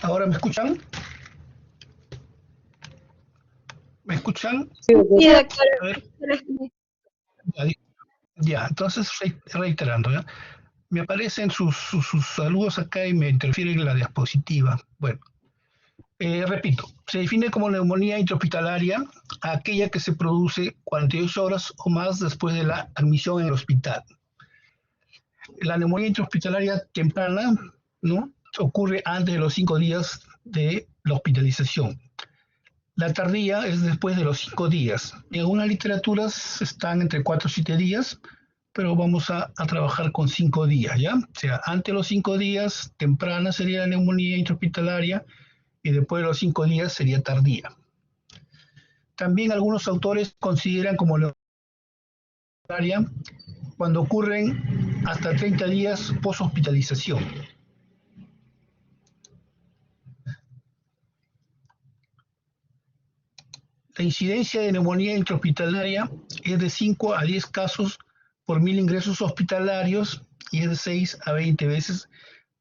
¿Ahora me escuchan? ¿Me escuchan? Sí, Sí, doctor. doctor. A ver, Pero es que- ya, ya, entonces reiterando, ¿ya? Me aparecen sus saludos acá y me interfiere la diapositiva. Bueno, repito, se define como neumonía intrahospitalaria aquella que se produce 48 horas o más después de la admisión en el hospital. La neumonía intrahospitalaria temprana, ¿no?, ocurre antes de los 5 días de la hospitalización. La tardía es después de los 5 días. En algunas literaturas están entre 4 y 7 días, pero vamos a trabajar con 5 días, ¿ya? O sea, antes de los 5 días, temprana sería la neumonía intrahospitalaria y después de los 5 días sería tardía. También algunos autores consideran como neumonía cuando ocurren hasta 30 días post-hospitalización. La incidencia de neumonía intrahospitalaria es de 5 a 10 casos por 1000 ingresos hospitalarios y es de 6 a 20 veces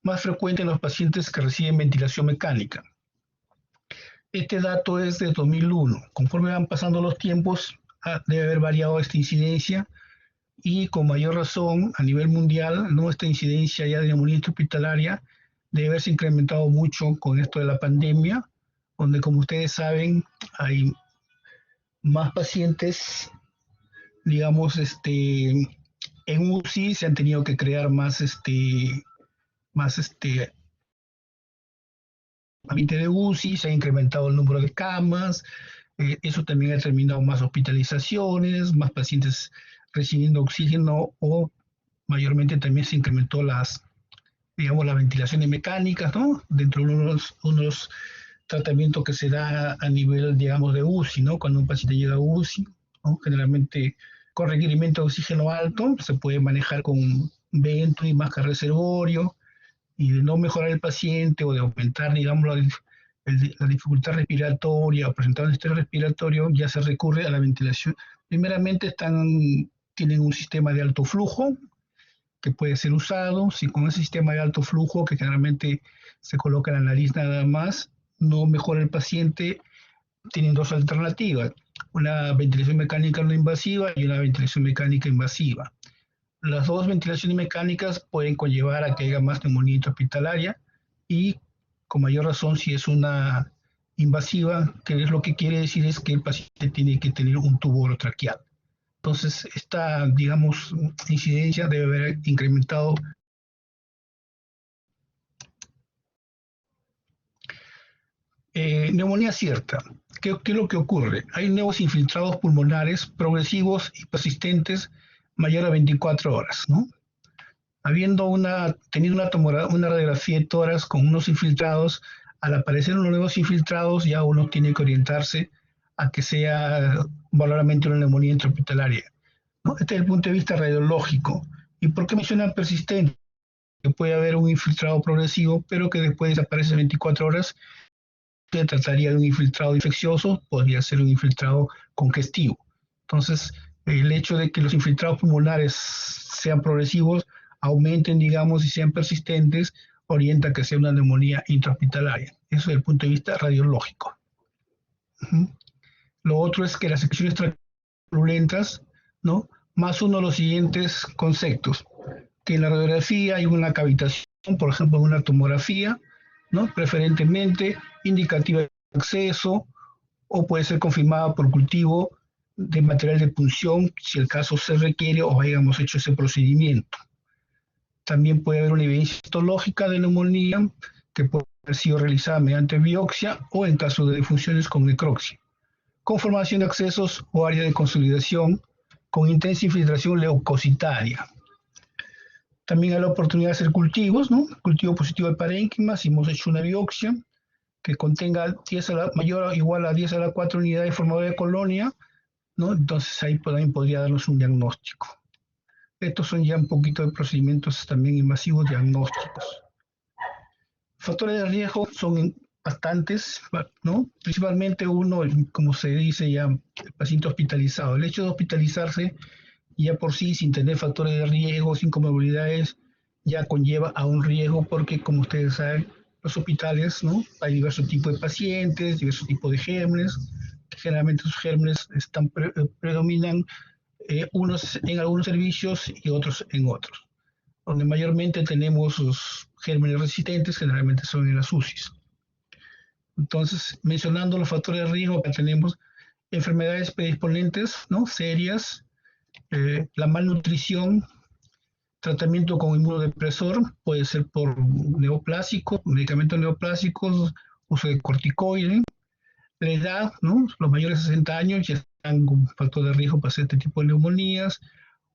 más frecuente en los pacientes que reciben ventilación mecánica. Este dato es de 2001. Conforme van pasando los tiempos, debe haber variado esta incidencia y con mayor razón a nivel mundial, ¿no?, esta incidencia ya de neumonía intrahospitalaria debe haberse incrementado mucho con esto de la pandemia, donde, como ustedes saben, hay más pacientes, digamos, en UCI se han tenido que crear más ambiente de UCI, se ha incrementado el número de camas, eso también ha determinado más hospitalizaciones, más pacientes recibiendo oxígeno o mayormente también se incrementó digamos, las ventilaciones mecánicas, ¿no? Dentro de unos tratamientos que se da a nivel, digamos, de UCI, ¿no? Cuando un paciente llega a UCI, ¿no?, generalmente con requerimiento de oxígeno alto, se puede manejar con vento y máscara reservorio, y de no mejorar el paciente o de aumentar, digamos, la dificultad respiratoria o presentar un estrés respiratorio, ya se recurre a la ventilación. Primeramente tienen un sistema de alto flujo que puede ser usado. Si con ese sistema de alto flujo, que generalmente se coloca en la nariz nada más, no mejora el paciente, tienen dos alternativas: una ventilación mecánica no invasiva y una ventilación mecánica invasiva. Las dos ventilaciones mecánicas pueden conllevar a que haya más neumonía intrahospitalaria y con mayor razón si es una invasiva, que es lo que quiere decir es que el paciente tiene que tener un tubo orotraqueal. Entonces, esta, digamos, incidencia debe haber incrementado. Neumonía cierta. ¿Qué es lo que ocurre? Hay nuevos infiltrados pulmonares progresivos y persistentes mayor a 24 horas, ¿no? Teniendo una radiografía de tórax con unos infiltrados, al aparecer unos nuevos infiltrados, ya uno tiene que orientarse a que sea valoramente una neumonía intrahospitalaria, ¿no? Este es el punto de vista radiológico. ¿Y por qué mencionan persistente? Que puede haber un infiltrado progresivo, pero que después desaparece en 24 horas. Se trataría de un infiltrado infeccioso, podría ser un infiltrado congestivo. Entonces, el hecho de que los infiltrados pulmonares sean progresivos, aumenten, digamos, y sean persistentes, orienta a que sea una neumonía intrahospitalaria. Eso desde el punto de vista radiológico. Lo otro es que las secciones truculentas, ¿no?, más uno de los siguientes conceptos: que en la radiografía hay una cavitación, por ejemplo, en una tomografía, ¿no?, preferentemente indicativa de acceso, o puede ser confirmada por cultivo de material de punción, si el caso se requiere o hayamos hecho ese procedimiento. También puede haber una evidencia histológica de neumonía que puede haber sido realizada mediante biopsia o en caso de defunciones con necropsia. Conformación de accesos o área de consolidación con intensa infiltración leucocitaria. También hay la oportunidad de hacer cultivos, ¿no? Cultivo positivo de parénquima, si hemos hecho una biopsia que contenga mayor o igual a 10 a la 4 unidades de formador de colonia, ¿no? Entonces ahí también podría darnos un diagnóstico. Estos son ya un poquito de procedimientos también invasivos diagnósticos. Factores de riesgo son bastantes, ¿no? Principalmente uno, como se dice ya, el paciente hospitalizado. El hecho de hospitalizarse ya por sí, sin tener factores de riesgo, sin comorbilidades, ya conlleva a un riesgo porque, como ustedes saben, los hospitales, ¿no? Hay diversos tipos de pacientes, diversos tipos de gérmenes. Generalmente esos gérmenes predominan unos en algunos servicios y otros en otros. Donde mayormente tenemos los gérmenes resistentes, generalmente son en las UCIs. Entonces, mencionando los factores de riesgo, acá tenemos enfermedades predisponentes, ¿no? Serias, la malnutrición, tratamiento con inmunodepresor, puede ser por neoplásicos, medicamentos neoplásicos, uso de corticoides, la edad, ¿no? Los mayores de 60 años ya están con factor de riesgo para hacer este tipo de neumonías,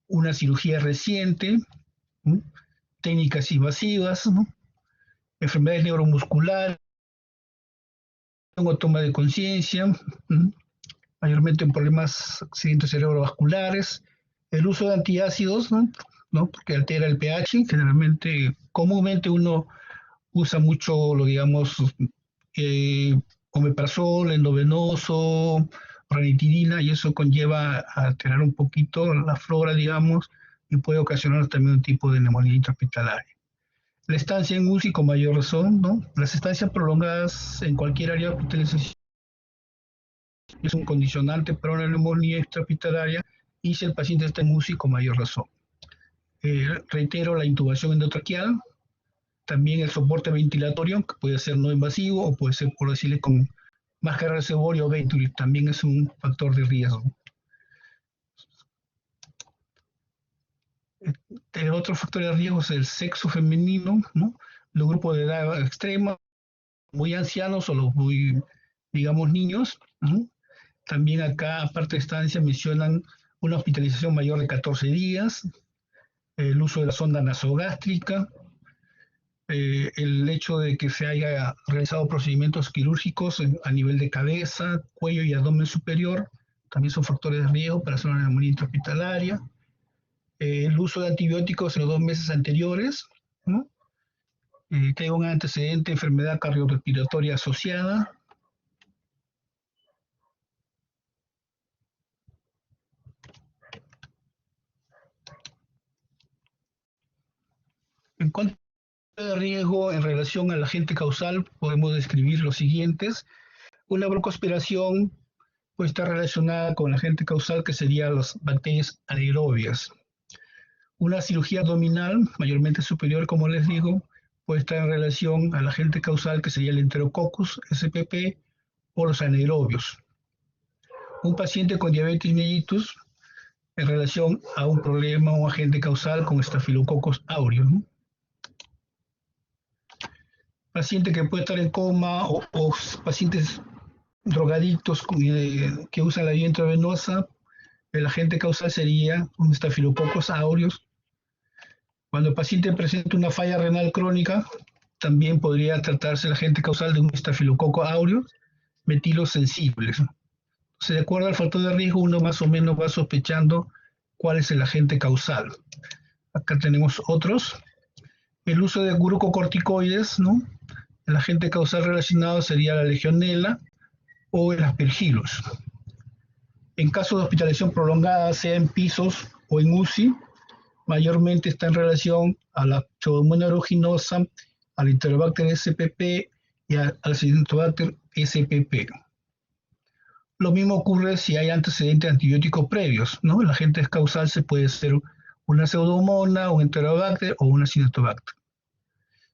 una cirugía reciente, ¿no? Técnicas invasivas, ¿no? Enfermedades neuromusculares, o toma de conciencia, ¿no? Mayormente en problemas, accidentes cerebrovasculares, el uso de antiácidos, ¿no? ¿No? Porque altera el pH, generalmente, comúnmente uno usa mucho, lo digamos, omeprazol, endovenoso, ranitidina, y eso conlleva a alterar un poquito la flora, digamos, y puede ocasionar también un tipo de neumonía intrahospitalaria. La estancia en UCI con mayor razón, ¿no? Las estancias prolongadas en cualquier área de hospitalización es un condicionante para una neumonía extrahospitalaria y si el paciente está en UCI con mayor razón. Reitero, la intubación endotraqueal, también el soporte ventilatorio, que puede ser no invasivo o puede ser, por decirle, con máscara de reservorio o Venturi, también es un factor de riesgo. El otro factor de riesgo es el sexo femenino, ¿no? Los grupos de edad extrema, muy ancianos o los muy, digamos, niños, ¿no? También acá, aparte de estancia, mencionan una hospitalización mayor de 14 días, el uso de la sonda nasogástrica, el hecho de que se haya realizado procedimientos quirúrgicos a nivel de cabeza, cuello y abdomen superior, también son factores de riesgo para hacer una neumonía intrahospitalaria. El uso de antibióticos en los 2 meses anteriores, ¿no? Que haya un antecedente de enfermedad cardiorrespiratoria asociada. En cuanto de riesgo en relación al agente causal, podemos describir los siguientes. Una broncoaspiración puede estar relacionada con el agente causal, que serían las bacterias anaerobias. Una cirugía abdominal, mayormente superior, como les digo, puede estar en relación al agente causal, que sería el Enterococcus spp o los anaerobios. Un paciente con diabetes mellitus en relación a un problema o agente causal con Staphylococcus aureus, ¿no? Paciente que puede estar en coma o pacientes drogadictos que usan la vía intravenosa, el agente causal sería un Staphylococcus aureus. Cuando el paciente presenta una falla renal crónica, también podría tratarse el agente causal de un Staphylococcus aureus metilosensibles. Entonces, de acuerdo al factor de riesgo, uno más o menos va sospechando cuál es el agente causal. Acá tenemos otros. El uso de glucocorticoides, ¿no? El agente causal relacionado sería la legionela o el aspergillus. En caso de hospitalización prolongada, sea en pisos o en UCI, mayormente está en relación a la pseudomonas aeruginosa, al Enterobacter spp y al Acinetobacter spp. Lo mismo ocurre si hay antecedentes antibióticos previos, ¿no? El agente causal se puede ser una pseudomonas, un Enterobacter o una Acinetobacter.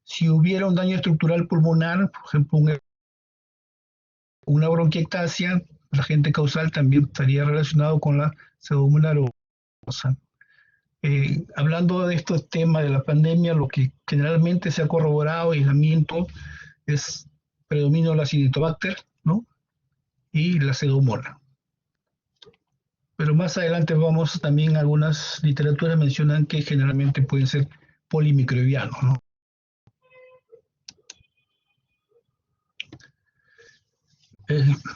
Si hubiera un daño estructural pulmonar, por ejemplo, una bronquiectasia, el agente causal también estaría relacionado con la pseudomonas aeruginosa. Hablando de estos temas de la pandemia, lo que generalmente se ha corroborado, aislamiento, es predominio de la Acinetobacter, ¿no? Y la pseudomonas. Pero más adelante vamos también, algunas literaturas mencionan que generalmente pueden ser polimicrobianos, ¿no?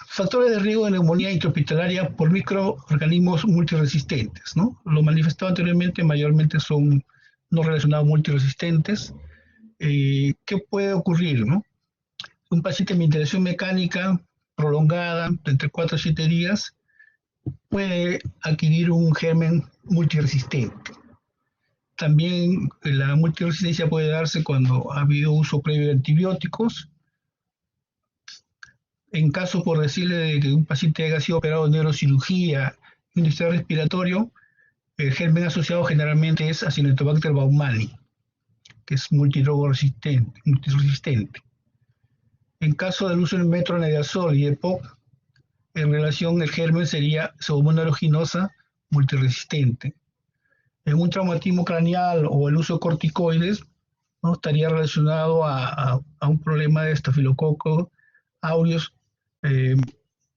Factores de riesgo de neumonía intrahospitalaria por microorganismos multiresistentes, ¿no? Lo manifestado anteriormente mayormente son no relacionados multiresistentes. ¿Qué puede ocurrir, no? Un paciente con ventilación mecánica prolongada de entre 4 a 7 días puede adquirir un germen multiresistente. También la multiresistencia puede darse cuando ha habido uso previo de antibióticos. En caso, por decirle, de que un paciente haya sido operado de neurocirugía y un sistema respiratorio, el germen asociado generalmente es Acinetobacter baumannii, que es multidrogo resistente. En caso del uso del metronidazol y EPOC, en relación el germen sería Pseudomonas aeruginosa multiresistente. En un traumatismo craneal o el uso de corticoides, ¿no? Estaría relacionado a un problema de estafilococo aureus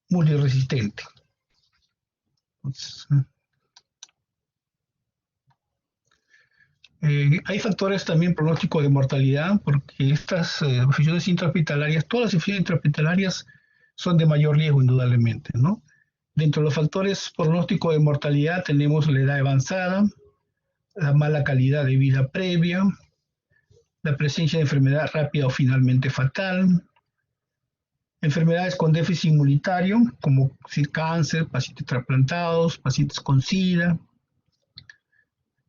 multiresistente. Entonces, hay factores también pronósticos de mortalidad, porque estas infecciones intrahospitalarias, todas las infecciones intrahospitalarias son de mayor riesgo, indudablemente, ¿no? Dentro de los factores pronósticos de mortalidad tenemos la edad avanzada, la mala calidad de vida previa, la presencia de enfermedad rápida o finalmente fatal, enfermedades con déficit inmunitario, como cáncer, pacientes trasplantados, pacientes con SIDA,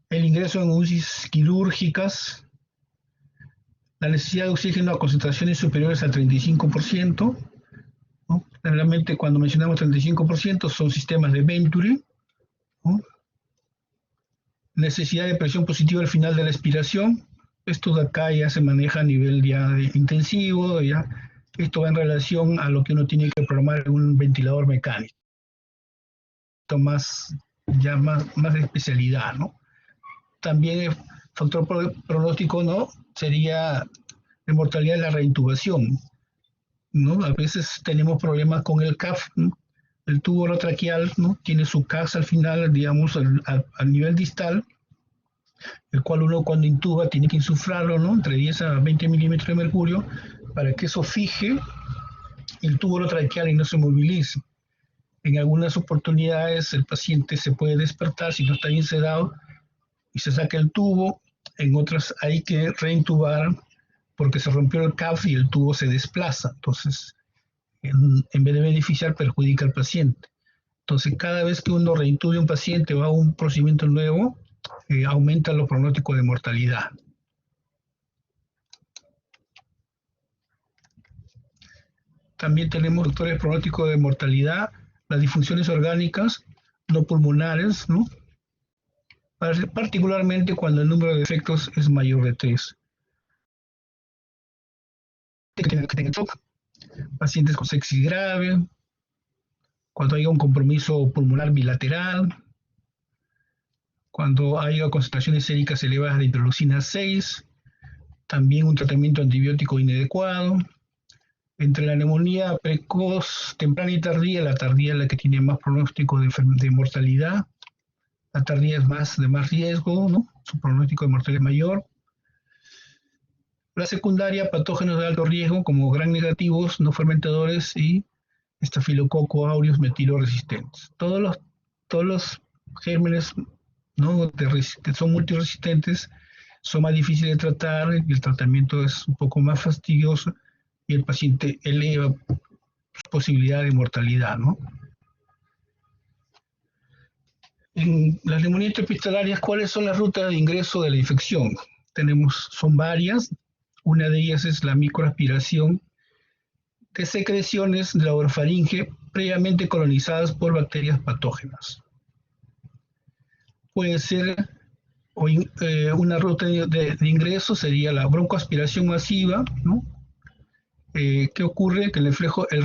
el ingreso en UCIs quirúrgicas, la necesidad de oxígeno a concentraciones superiores al 35%, ¿no? Realmente cuando mencionamos 35% son sistemas de Venturi, ¿no? Necesidad de presión positiva al final de la expiración, esto de acá ya se maneja a nivel ya de intensivo, ya. Esto va en relación a lo que uno tiene que programar en un ventilador mecánico, más de especialidad, ¿no? También el factor pronóstico, ¿no? Sería la mortalidad de la reintubación, ¿no? A veces tenemos problemas con el CAF, ¿no? El tubo orotraqueal, ¿no? Tiene su CAF al final, digamos, al nivel distal, el cual uno cuando intuba tiene que insuflarlo, ¿no? Entre 10 a 20 milímetros de mercurio para que eso fije el tubo orotraqueal y no se movilice. En algunas oportunidades el paciente se puede despertar si no está bien sedado y se saca el tubo, en otras hay que reintubar porque se rompió el CAF y el tubo se desplaza, entonces en vez de beneficiar perjudica al paciente. Entonces cada vez que uno reintube a un paciente o haga un procedimiento nuevo, aumenta los pronósticos de mortalidad. También tenemos factores pronósticos de mortalidad, las disfunciones orgánicas no pulmonares, ¿no? Particularmente cuando el número de defectos es mayor de 3. Que tengan shock, pacientes con sepsis grave, cuando haya un compromiso pulmonar bilateral, cuando haya concentraciones séricas elevadas de interleucina 6, también un tratamiento antibiótico inadecuado. Entre la neumonía precoz, temprana y tardía, la tardía es la que tiene más pronóstico de mortalidad, la tardía es de más riesgo, ¿no? Su pronóstico de mortalidad es mayor. La secundaria, patógenos de alto riesgo como gram negativos, no fermentadores y estafilococo aureus metiloresistentes. Todos los gérmenes, ¿no? que son multiresistentes son más difíciles de tratar, el tratamiento es un poco más fastidioso y el paciente eleva su posibilidad de mortalidad, ¿no? En las neumonías intrahospitalarias, ¿cuáles son las rutas de ingreso de la infección? Son varias. Una de ellas es la microaspiración de secreciones de la orofaringe previamente colonizadas por bacterias patógenas. Puede ser una ruta de ingreso, sería la broncoaspiración masiva, ¿no? ¿Qué ocurre? Que el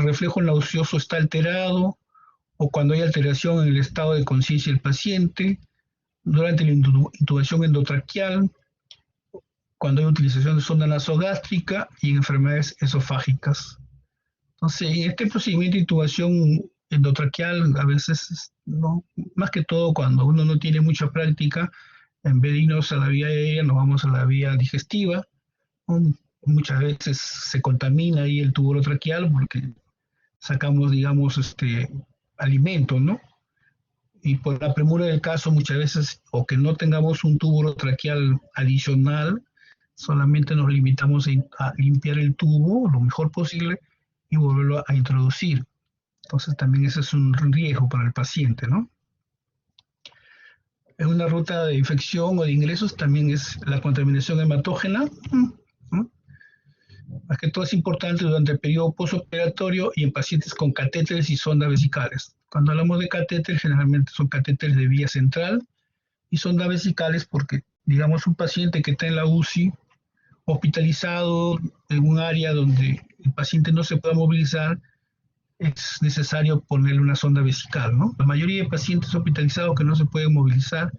reflejo nauseoso está alterado o cuando hay alteración en el estado de conciencia del paciente, durante la intubación endotraqueal, cuando hay utilización de sonda nasogástrica y en enfermedades esofágicas. Entonces, en este procedimiento de intubación endotraqueal, a veces, ¿no? Más que todo cuando uno no tiene mucha práctica, en vez de irnos a la vía aérea, nos vamos a la vía digestiva. Muchas veces se contamina ahí el tubo orotraqueal porque sacamos, digamos, alimentos, ¿no? Y por la premura del caso, muchas veces, o que no tengamos un tubo orotraqueal adicional, solamente nos limitamos a limpiar el tubo lo mejor posible y volverlo a introducir. Entonces también ese es un riesgo para el paciente, ¿no? En una ruta de infección o de ingresos también es la contaminación hematógena, ¿no? Más que todo es importante durante el periodo postoperatorio y en pacientes con catéteres y sondas vesicales. Cuando hablamos de catéteres, generalmente son catéteres de vía central y sondas vesicales porque, digamos, un paciente que está en la UCI, hospitalizado en un área donde el paciente no se pueda movilizar, es necesario ponerle una sonda vesical, ¿no? La mayoría de pacientes hospitalizados que no se pueden movilizar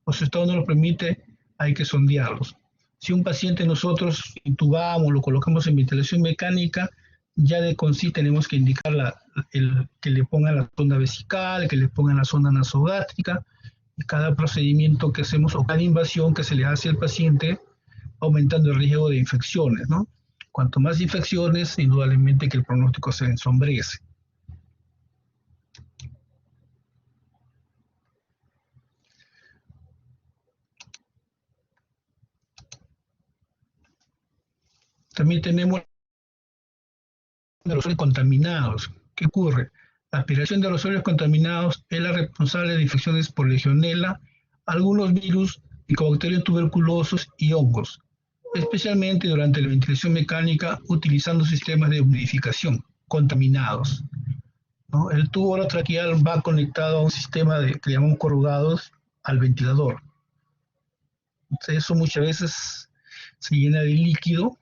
o su estado no lo permite, hay que sondearlos. Si un paciente nosotros intubamos, lo colocamos en ventilación mecánica, ya de con sí tenemos que indicar que le pongan la sonda vesical, que le pongan la sonda nasogástrica, y cada procedimiento que hacemos o cada invasión que se le hace al paciente, aumentando el riesgo de infecciones, ¿no? Cuanto más infecciones, indudablemente que el pronóstico se ensombrece. También tenemos de los óleos contaminados. ¿Qué ocurre? La aspiración de los óleos contaminados es la responsable de infecciones por legionela, algunos virus, micobacterios tuberculosos y hongos, especialmente durante la ventilación mecánica utilizando sistemas de humidificación contaminados, ¿no? El tubo orotraqueal va conectado a un sistema que llamamos corrugados al ventilador. Entonces, eso muchas veces se llena de líquido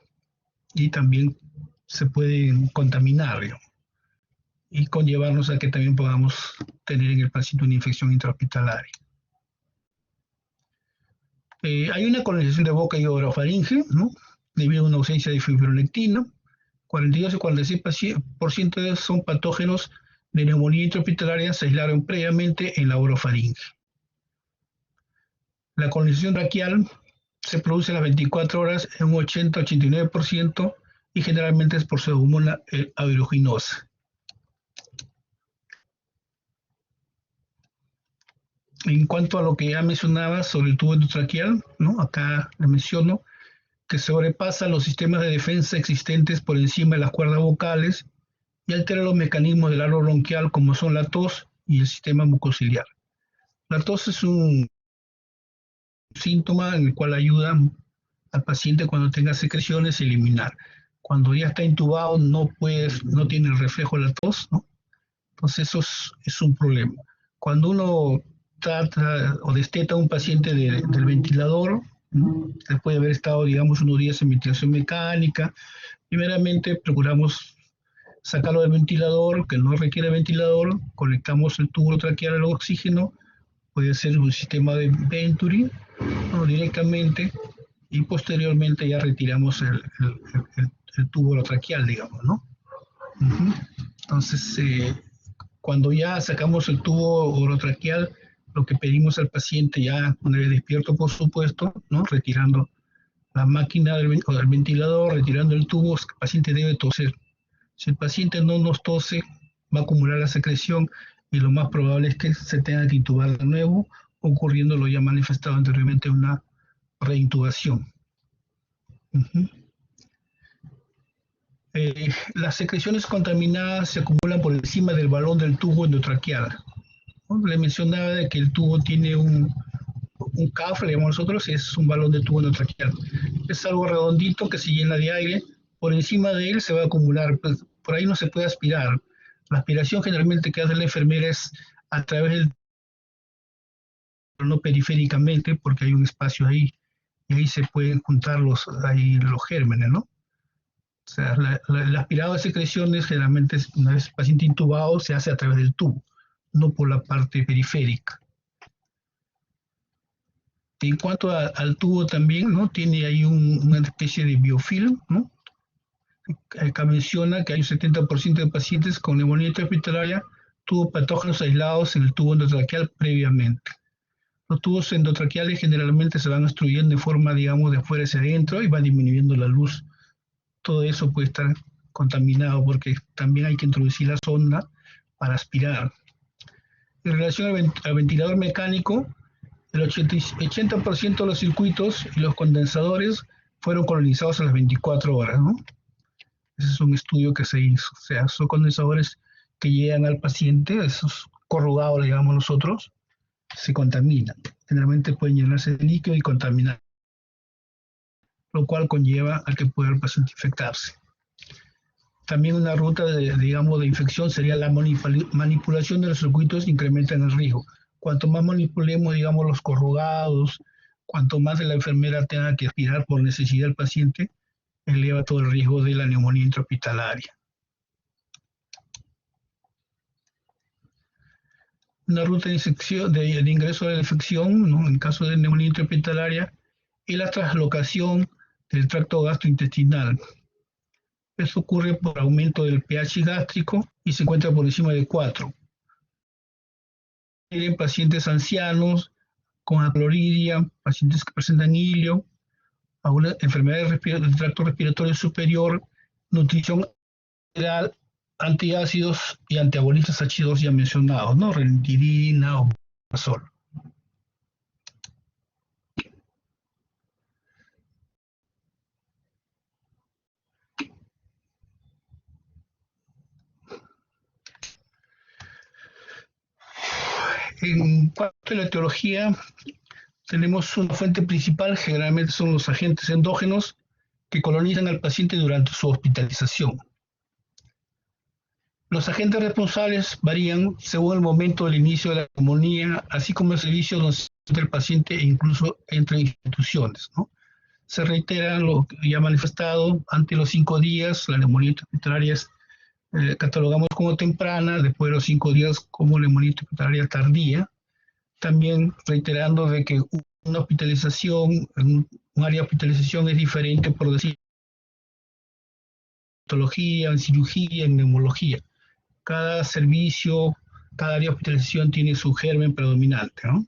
y también se puede contaminar, digamos, y conllevarnos a que también podamos tener en el paciente una infección intrahospitalaria. Hay una colonización de boca y orofaringe, ¿no? Debido a una ausencia de fibronectina. 42 y 46% de ellos son patógenos de neumonía intrahospitalaria, se aislaron previamente en la orofaringe. La colonización braquial se produce a las 24 horas en un 80-89% y generalmente es por pseudomonas aeruginosa. En cuanto a lo que ya mencionaba sobre el tubo endotraqueal, ¿no? Acá le menciono que sobrepasa los sistemas de defensa existentes por encima de las cuerdas vocales y altera los mecanismos del árbol bronquial como son la tos y el sistema mucociliar. La tos es un síntoma en el cual ayuda al paciente cuando tenga secreciones a eliminar. Cuando ya está intubado no tiene el reflejo de la tos, ¿no? Entonces eso es un problema. Cuando uno trata o desteta a un paciente del ventilador, ¿no? Después de haber estado, digamos, unos días en ventilación mecánica, primeramente procuramos sacarlo del ventilador, que no requiere ventilador, conectamos el tubo traqueal al oxígeno, puede ser un sistema de Venturi, ¿no? Directamente, y posteriormente ya retiramos el tubo traqueal, digamos, ¿no? Entonces, cuando ya sacamos el tubo orotraqueal, lo que pedimos al paciente ya, una vez despierto, por supuesto, ¿no? Retirando la máquina del ventilador, retirando el tubo, el paciente debe toser. Si el paciente no nos tose, va a acumular la secreción y lo más probable es que se tenga que intubar de nuevo, ocurriendo lo ya manifestado anteriormente, una reintubación. Las secreciones contaminadas se acumulan por encima del balón del tubo endotraqueal, ¿no? Le mencionaba de que el tubo tiene un CAF, le llamamos nosotros, es un balón de tubo endotraqueal. Es algo redondito que se llena de aire, por encima de él se va a acumular, pues, por ahí no se puede aspirar. La aspiración generalmente que hace la enfermera es a través del, no periféricamente, porque hay un espacio ahí, y ahí se pueden juntar los gérmenes, ¿no? O sea, el aspirado de secreciones generalmente, una vez el paciente intubado, se hace a través del tubo, no por la parte periférica. En cuanto al tubo también, ¿no? Tiene ahí una especie de biofilm, ¿no? Acá menciona que hay un 70% de pacientes con neumonía intrahospitalaria tuvo patógenos aislados en el tubo endotraqueal previamente. Los tubos endotraqueales generalmente se van obstruyendo de forma, digamos, de afuera hacia adentro y va disminuyendo la luz. Todo eso puede estar contaminado porque también hay que introducir la sonda para aspirar. En relación al ventilador mecánico, el 80% de los circuitos y los condensadores fueron colonizados a las 24 horas, ¿no? Ese es un estudio que se hizo. O sea, son condensadores que llegan al paciente, esos corrugados, le llamamos nosotros, se contaminan. generalmente pueden llenarse de líquido y contaminar, lo cual conlleva a que pueda el paciente infectarse. También una ruta digamos, de infección sería la manipulación de los circuitos incrementan el riesgo. Cuanto más manipulemos, digamos, los corrugados, cuanto más de la enfermera tenga que aspirar por necesidad del paciente, eleva todo el riesgo de la neumonía intrahospitalaria. Una ruta de ingreso de la infección, ¿no? En caso de neumonía intrahospitalaria, y la traslocación del tracto gastrointestinal. Eso ocurre por aumento del pH gástrico y se encuentra por encima de 4. En pacientes ancianos con acloridia, pacientes que presentan hilio, alguna enfermedad del tracto respiratorio superior, nutrición general, antiácidos y antiagonistas H2 ya mencionados, ¿no? Ranitidina o omeprazol. En cuanto a la etiología, tenemos una fuente principal, generalmente son los agentes endógenos que colonizan al paciente durante su hospitalización. Los agentes responsables varían según el momento del inicio de la neumonía, así como el servicio donde se encuentra el paciente e incluso entre instituciones, ¿no? Se reitera lo que ya manifestado, ante los 5 días, la neumonía intrahospitalaria catalogamos como temprana, después de los 5 días como neumonía intrahospitalaria tardía, también reiterando de que una hospitalización, un área de hospitalización es diferente, por decir, en patología, en cirugía, en neumología. Cada servicio, cada área de hospitalización tiene su germen predominante, ¿no?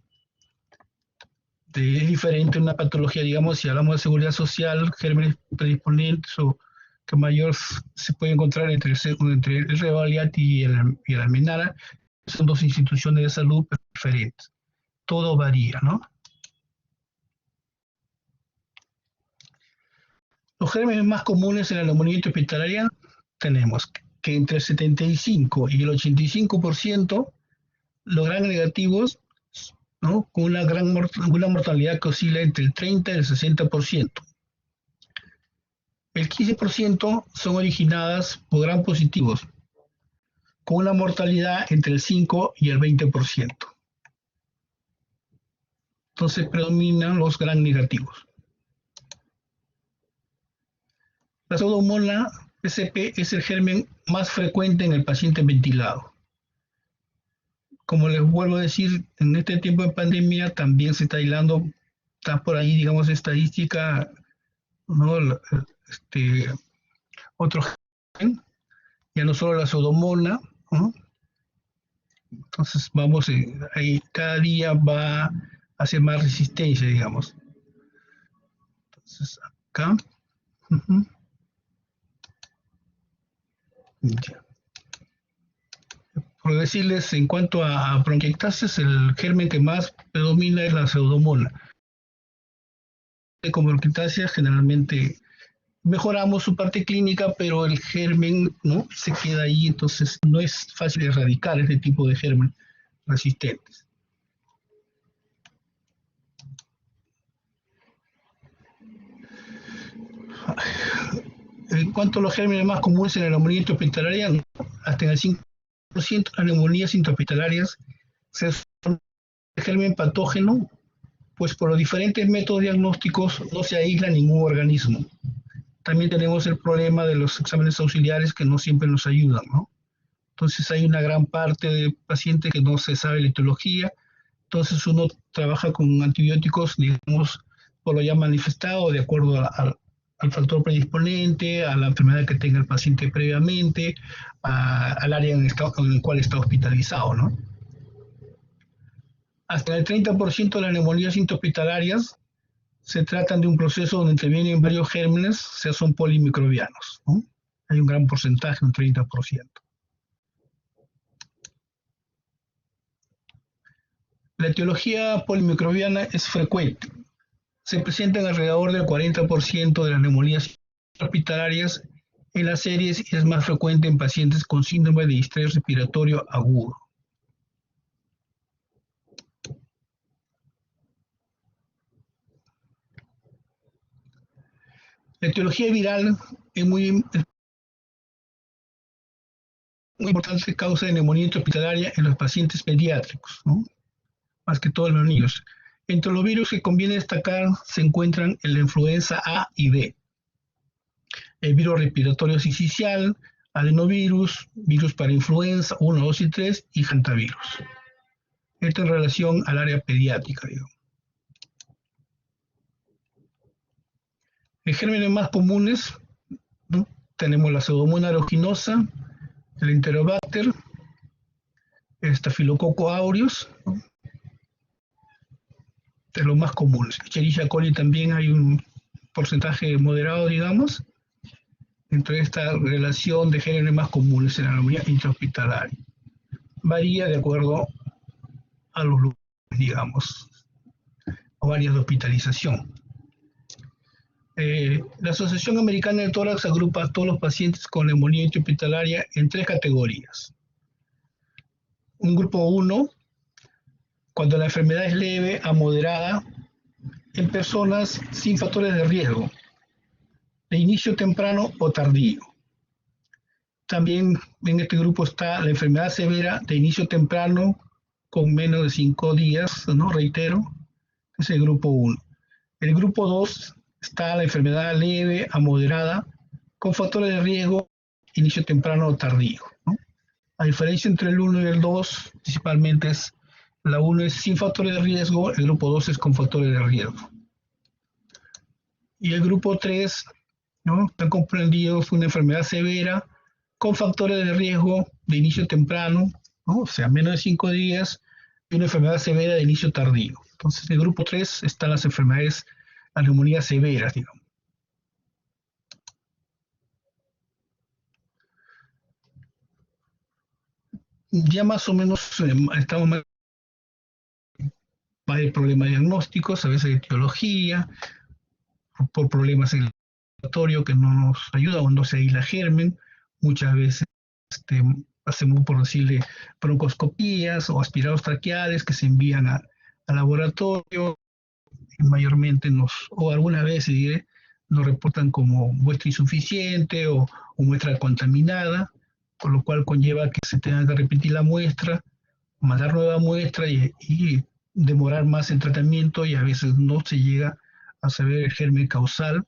Es diferente una patología, digamos, si hablamos de seguridad social, gérmenes predisponentes o que mayor se puede encontrar entre el Revalliati y el Almenara, son dos instituciones de salud diferentes. Todo varía, ¿no? Los gérmenes más comunes en la neumonía intrahospitalaria tenemos que entre el 75 y el 85% los gram negativos, ¿no? Con una mortalidad que oscila entre el 30 y el 60%. El 15% son originadas por gram positivos, con una mortalidad entre el 5 y el 20%. Entonces predominan los gram negativos. La pseudomonas SP es el germen más frecuente en el paciente ventilado. Como les vuelvo a decir, en este tiempo de pandemia también se está hilando, está por ahí, digamos, estadística, ¿no? Otro gen, ya no solo la pseudomonas, ¿no? Entonces vamos, ahí cada día va a hacer más resistencia, digamos. Entonces acá. Ya. Por decirles, en cuanto a bronquiectasis, el germen que más predomina es la pseudomonas. Con bronquiectasis generalmente mejoramos su parte clínica, pero el germen, ¿no?, se queda ahí, entonces no es fácil erradicar este tipo de germen resistentes. En cuanto a los gérmenes más comunes en la neumonía intrahospitalaria, hasta en el 5% de las neumonías intrahospitalarias se forma el germen patógeno, pues por los diferentes métodos diagnósticos no se aísla ningún organismo. También tenemos el problema de los exámenes auxiliares que no siempre nos ayudan, ¿no? Entonces hay una gran parte de pacientes que no se sabe la etiología, entonces uno trabaja con antibióticos, digamos, por lo ya manifestado, de acuerdo al factor predisponente, a la enfermedad que tenga el paciente previamente, al área en el cual está hospitalizado, ¿no? Hasta el 30% de las neumonías intrahospitalarias se tratan de un proceso donde intervienen varios gérmenes, o sea, son polimicrobianos, ¿no? Hay un gran porcentaje, un 30%. La etiología polimicrobiana es frecuente. Se presenta en alrededor del 40% de las neumonías hospitalarias en las series y es más frecuente en pacientes con síndrome de distrés respiratorio agudo. La etiología viral es muy importante causa de neumonía intrahospitalaria en los pacientes pediátricos, ¿no? Más que todo en los niños. Entre los virus que conviene destacar se encuentran la influenza A y B, el virus respiratorio sincicial, adenovirus, virus para influenza 1, 2 y 3 y hantavirus. Esto en relación al área pediátrica, digamos. Los gérmenes más comunes, ¿no? Tenemos la Pseudomonas aeruginosa, el Enterobacter, el Staphylococcus aureus, ¿no? De los más comunes. Escherichia coli también hay un porcentaje moderado, digamos, entre esta relación de gérmenes más comunes en la neumonía intrahospitalaria. Varía de acuerdo a los lugares, digamos, o áreas de hospitalización. La Asociación Americana de Tórax agrupa a todos los pacientes con neumonía intrahospitalaria en 3 categorías. Un grupo 1, cuando la enfermedad es leve a moderada en personas sin factores de riesgo, de inicio temprano o tardío. También en este grupo está la enfermedad severa de inicio temprano con menos de 5 días, ¿no? Reitero, es el grupo 1. El grupo 2 está la enfermedad leve a moderada con factores de riesgo, inicio temprano o tardío, ¿no? La diferencia entre el 1 y el 2 principalmente es la 1 es sin factores de riesgo, el grupo 2 es con factores de riesgo. Y el grupo 3, ¿no? Están comprendidos una enfermedad severa con factores de riesgo de inicio temprano, ¿no? O sea, menos de 5 días, y una enfermedad severa de inicio tardío. Entonces, en el grupo 3 están las enfermedades, las neumonías severas, digamos. Ya más o menos estamos más de problemas diagnósticos, a veces de etiología, por problemas en el laboratorio que no nos ayuda o no se aísla germen, muchas veces hacemos, por decirle, broncoscopías o aspirados traqueales que se envían al laboratorio y mayormente o algunas veces diré, nos reportan como muestra insuficiente o muestra contaminada, con lo cual conlleva que se tenga que repetir la muestra, mandar nueva muestra y demorar más el tratamiento y a veces no se llega a saber el germen causal,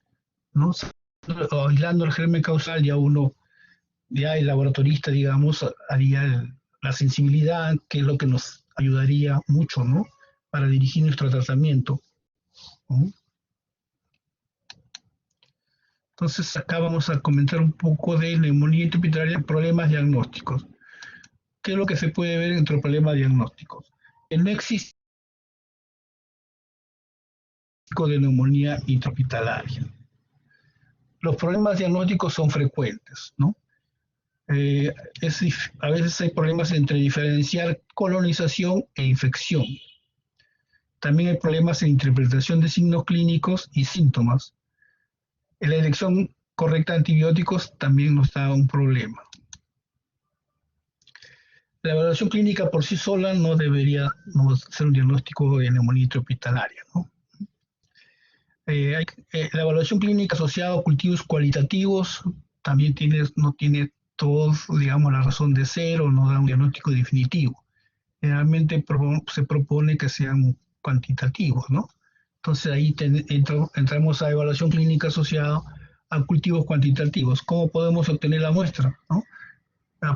¿no? Aislando el germen causal ya el laboratorista, digamos, haría la sensibilidad, que es lo que nos ayudaría mucho, ¿no? Para dirigir nuestro tratamiento, ¿no? Entonces acá vamos a comentar un poco de neumonía intrahospitalaria, problemas diagnósticos. ¿Qué es lo que se puede ver entre los problemas diagnósticos? No existe de neumonía intrahospitalaria. Los problemas diagnósticos son frecuentes, ¿no? A veces hay problemas entre diferenciar colonización e infección. También hay problemas en interpretación de signos clínicos y síntomas. En la elección correcta de antibióticos también nos da un problema. La evaluación clínica por sí sola no debería ser un diagnóstico de neumonía intrahospitalaria, ¿no? La evaluación clínica asociada a cultivos cualitativos también no tiene todos, digamos, la razón de ser o no da un diagnóstico definitivo. Generalmente se propone que sean cuantitativos, ¿no? Entonces ahí entramos a evaluación clínica asociada a cultivos cuantitativos. ¿Cómo podemos obtener la muestra, ¿no?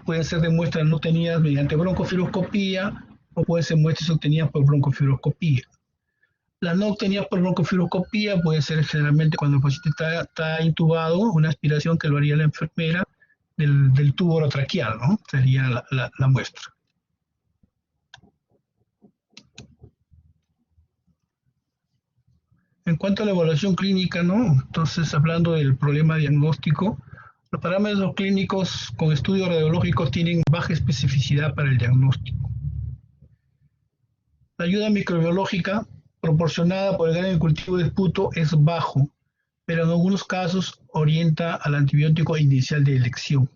Pueden ser de muestras no obtenidas mediante broncofibroscopía o pueden ser muestras obtenidas por broncofibroscopía. Las no obtenidas por broncofibroscopía puede ser generalmente cuando el paciente está intubado, una aspiración que lo haría la enfermera del tubo orotraqueal, ¿no? Sería la muestra. En cuanto a la evaluación clínica, ¿no? Entonces, hablando del problema diagnóstico, los parámetros clínicos con estudios radiológicos tienen baja especificidad para el diagnóstico. La ayuda microbiológica proporcionada por el gran cultivo de esputo es bajo, pero en algunos casos orienta al antibiótico inicial de elección.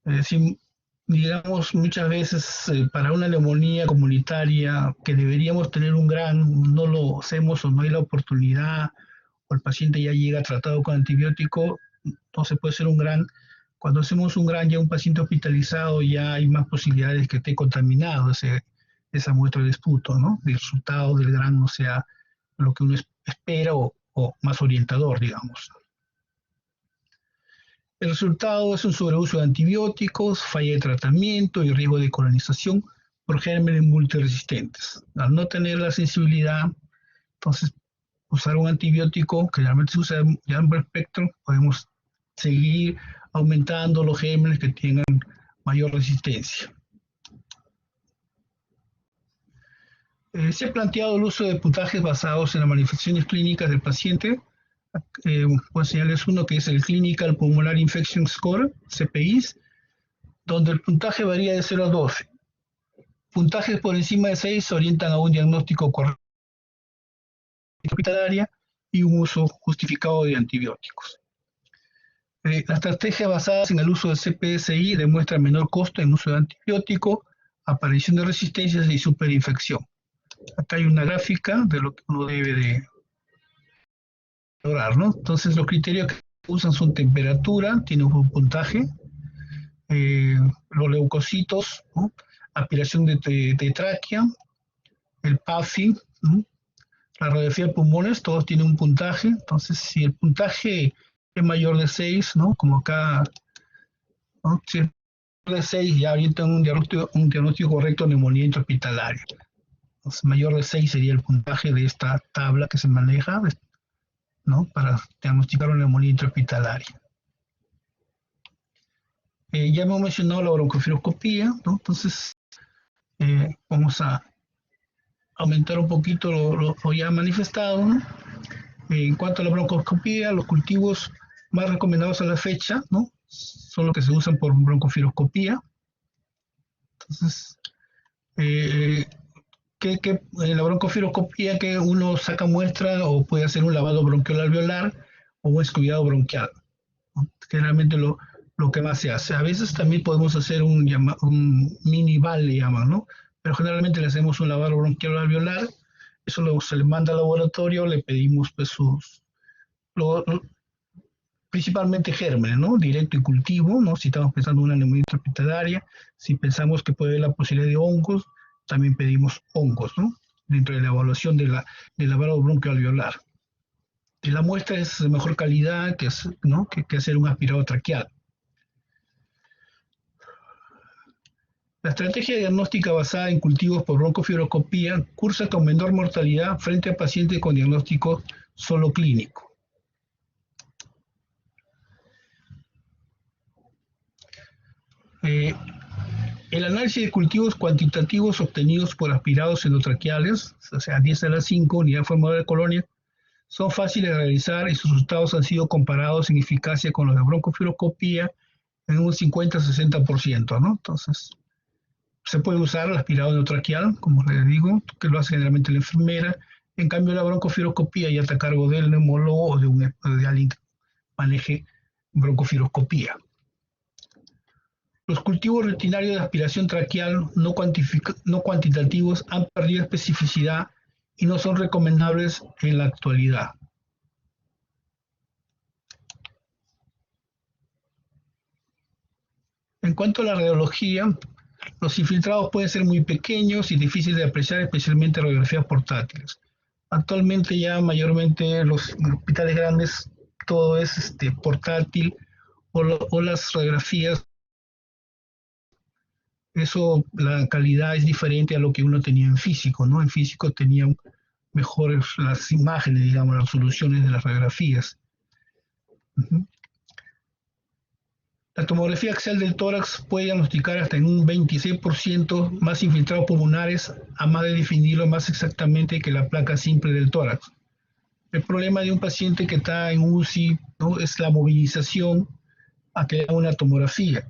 Es decir, digamos, muchas veces para una neumonía comunitaria que deberíamos tener un gran, no lo hacemos o no hay la oportunidad o el paciente ya llega tratado con antibiótico, entonces puede ser un gran, cuando hacemos un gran, ya un paciente hospitalizado, ya hay más posibilidades de que esté contaminado esa muestra de esputo, ¿no? El resultado del gran no sea lo que uno espera o más orientador, digamos. El resultado es un sobreuso de antibióticos, falla de tratamiento y riesgo de colonización por gérmenes multiresistentes. Al no tener la sensibilidad, entonces usar un antibiótico que realmente se usa de amplio espectro, podemos seguir aumentando los gérmenes que tengan mayor resistencia. Se ha planteado el uso de puntajes basados en las manifestaciones clínicas del paciente. Puedo enseñarles uno que es el Clinical Pulmonary Infection Score, CPIs, donde el puntaje varía de 0 a 12. Puntajes por encima de 6 orientan a un diagnóstico correcto hospitalaria y un uso justificado de antibióticos. Las estrategias basadas en el uso de CPSI demuestran menor costo en uso de antibiótico, aparición de resistencias y superinfección. Acá hay una gráfica de lo que uno debe de lograr, ¿no? Entonces los criterios que usan son temperatura, tiene un puntaje, los leucocitos, ¿no? Aspiración de tráquea, el PAFI, ¿no? La radiografía de pulmones, todos tienen un puntaje. Entonces, si el puntaje es mayor de 6, ¿no? Como acá, ¿no? Si es mayor de 6, ya orientan un diagnóstico correcto de neumonía intrahospitalaria. Entonces, mayor de 6 sería el puntaje de esta tabla que se maneja, ¿no? Para diagnosticar una neumonía intrahospitalaria. Ya hemos mencionado la broncofiloscopía, ¿no? Entonces, vamos a aumentar un poquito lo ya manifestado, ¿no? En cuanto a la broncoscopía, los cultivos más recomendados a la fecha, ¿no? Son los que se usan por broncofiloscopía. Entonces, en la broncofiloscopía que uno saca muestra o puede hacer un lavado bronquial alveolar o un escobillado bronquial, ¿no? Generalmente lo que más se hace. A veces también podemos hacer un mini VAL, le llaman, ¿no? Pero generalmente le hacemos un lavado bronquial alveolar, eso se le manda al laboratorio, le pedimos pues principalmente gérmenes, ¿no? Directo y cultivo, ¿no? Si estamos pensando en una neumonía intrahospitalaria, si pensamos que puede haber la posibilidad de hongos, también pedimos hongos, ¿no? Dentro de la evaluación del lavado bronquial alveolar. Y la muestra es de mejor calidad ¿no? que hacer un aspirado traqueal. La estrategia diagnóstica basada en cultivos por broncofibroscopía cursa con menor mortalidad frente a pacientes con diagnóstico solo clínico. El análisis de cultivos cuantitativos obtenidos por aspirados endotraqueales, o sea, 10 a la 5, unidad formadora de colonia, son fáciles de realizar y sus resultados han sido comparados en eficacia con los de broncofibroscopía en un 50-60%, ¿no? Entonces, se puede usar el aspirado endotraqueal, como les digo, que lo hace generalmente la enfermera. En cambio, la broncofiloscopía ya está a cargo del neumólogo o de alguien que maneje broncofiloscopía. Los cultivos rutinarios de aspiración traqueal no cuantitativos han perdido especificidad y no son recomendables en la actualidad. En cuanto a la radiología, los infiltrados pueden ser muy pequeños y difíciles de apreciar, especialmente radiografías portátiles. Actualmente ya mayormente los hospitales grandes todo es portátil o las radiografías. Eso, la calidad es diferente a lo que uno tenía en físico, ¿no? En físico tenían mejores las imágenes, digamos, las resoluciones de las radiografías. La tomografía axial del tórax puede diagnosticar hasta en un 26% más infiltrados pulmonares, a más de definirlo más exactamente que la placa simple del tórax. El problema de un paciente que está en UCI, ¿no? Es la movilización a que haga una tomografía.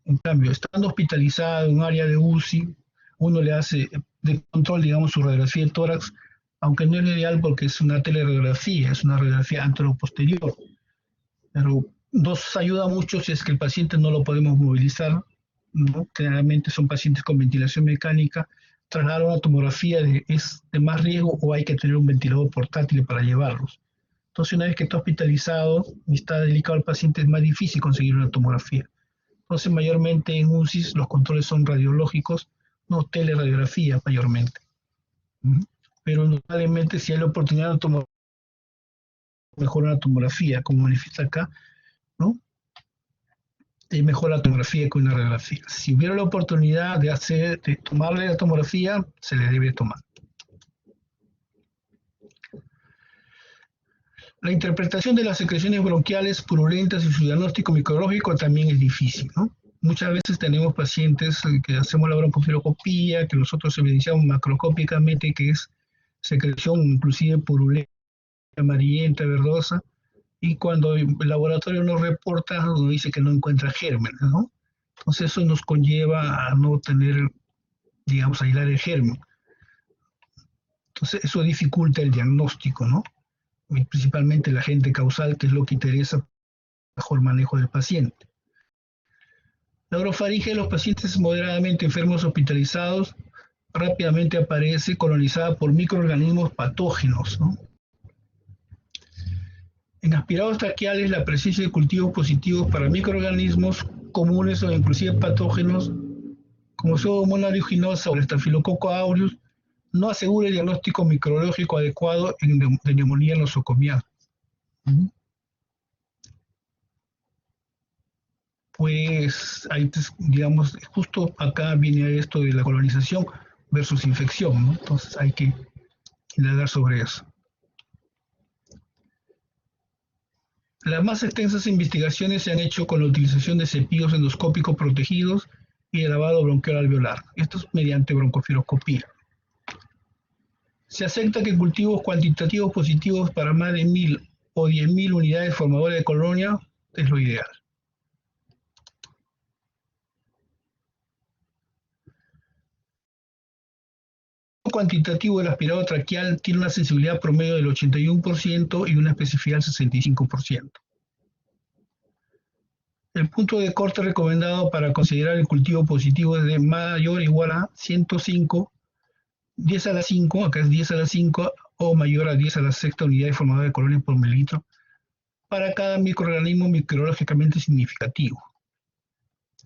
En cambio, estando hospitalizado en un área de UCI, uno le hace de control, digamos, su radiografía de tórax, aunque no es ideal porque es una teleradiografía, es una radiografía anteroposterior. Pero nos ayuda mucho si es que el paciente no lo podemos movilizar, ¿no? Generalmente son pacientes con ventilación mecánica, trasladar una tomografía es de más riesgo o hay que tener un ventilador portátil para llevarlos. Entonces, una vez que está hospitalizado y está delicado el paciente, es más difícil conseguir una tomografía. Entonces, mayormente en UCIs los controles son radiológicos, no teleradiografía mayormente. Pero notablemente si hay la oportunidad de tomar mejor una tomografía, como manifiesta acá, ¿no? Es mejor la tomografía que una radiografía. Si hubiera la oportunidad de tomarle la tomografía, se le debe tomar. La interpretación de las secreciones bronquiales purulentas y su diagnóstico microbiológico también es difícil, ¿no? Muchas veces tenemos pacientes que hacemos la broncofiloscopía, que nosotros evidenciamos macroscópicamente que es secreción inclusive purulenta, amarillenta, verdosa, y cuando el laboratorio nos reporta, nos dice que no encuentra gérmenes, ¿no? Entonces eso nos conlleva a no tener, digamos, aislar el germen. Entonces eso dificulta el diagnóstico, ¿no? Y principalmente el agente causal, que es lo que interesa para el mejor manejo del paciente. La orofaringe de los pacientes moderadamente enfermos hospitalizados rápidamente aparece colonizada por microorganismos patógenos, ¿no? En aspirados traqueales, la presencia de cultivos positivos para microorganismos comunes o inclusive patógenos, como Pseudomonas aeruginosa o el Staphylococcus aureus, no asegura el diagnóstico microbiológico adecuado de neumonía nosocomial. Pues, ahí, digamos, justo acá viene esto de la colonización versus infección, ¿no? Entonces hay que indagar sobre eso. Las más extensas investigaciones se han hecho con la utilización de cepillos endoscópicos protegidos y de lavado bronquial alveolar. Esto es mediante broncofiloscopía. Se acepta que cultivos cuantitativos positivos para más de 1000 o 10.000 unidades formadoras de colonia es lo ideal. El cuantitativo del aspirado traqueal tiene una sensibilidad promedio del 81% y una especificidad del 65%. El punto de corte recomendado para considerar el cultivo positivo es de mayor o igual a 105, 10 a la 5, acá es 10 a la 5, o mayor a 10 a la sexta unidad de formador de colonia por mililitro, para cada microorganismo microbiológicamente significativo.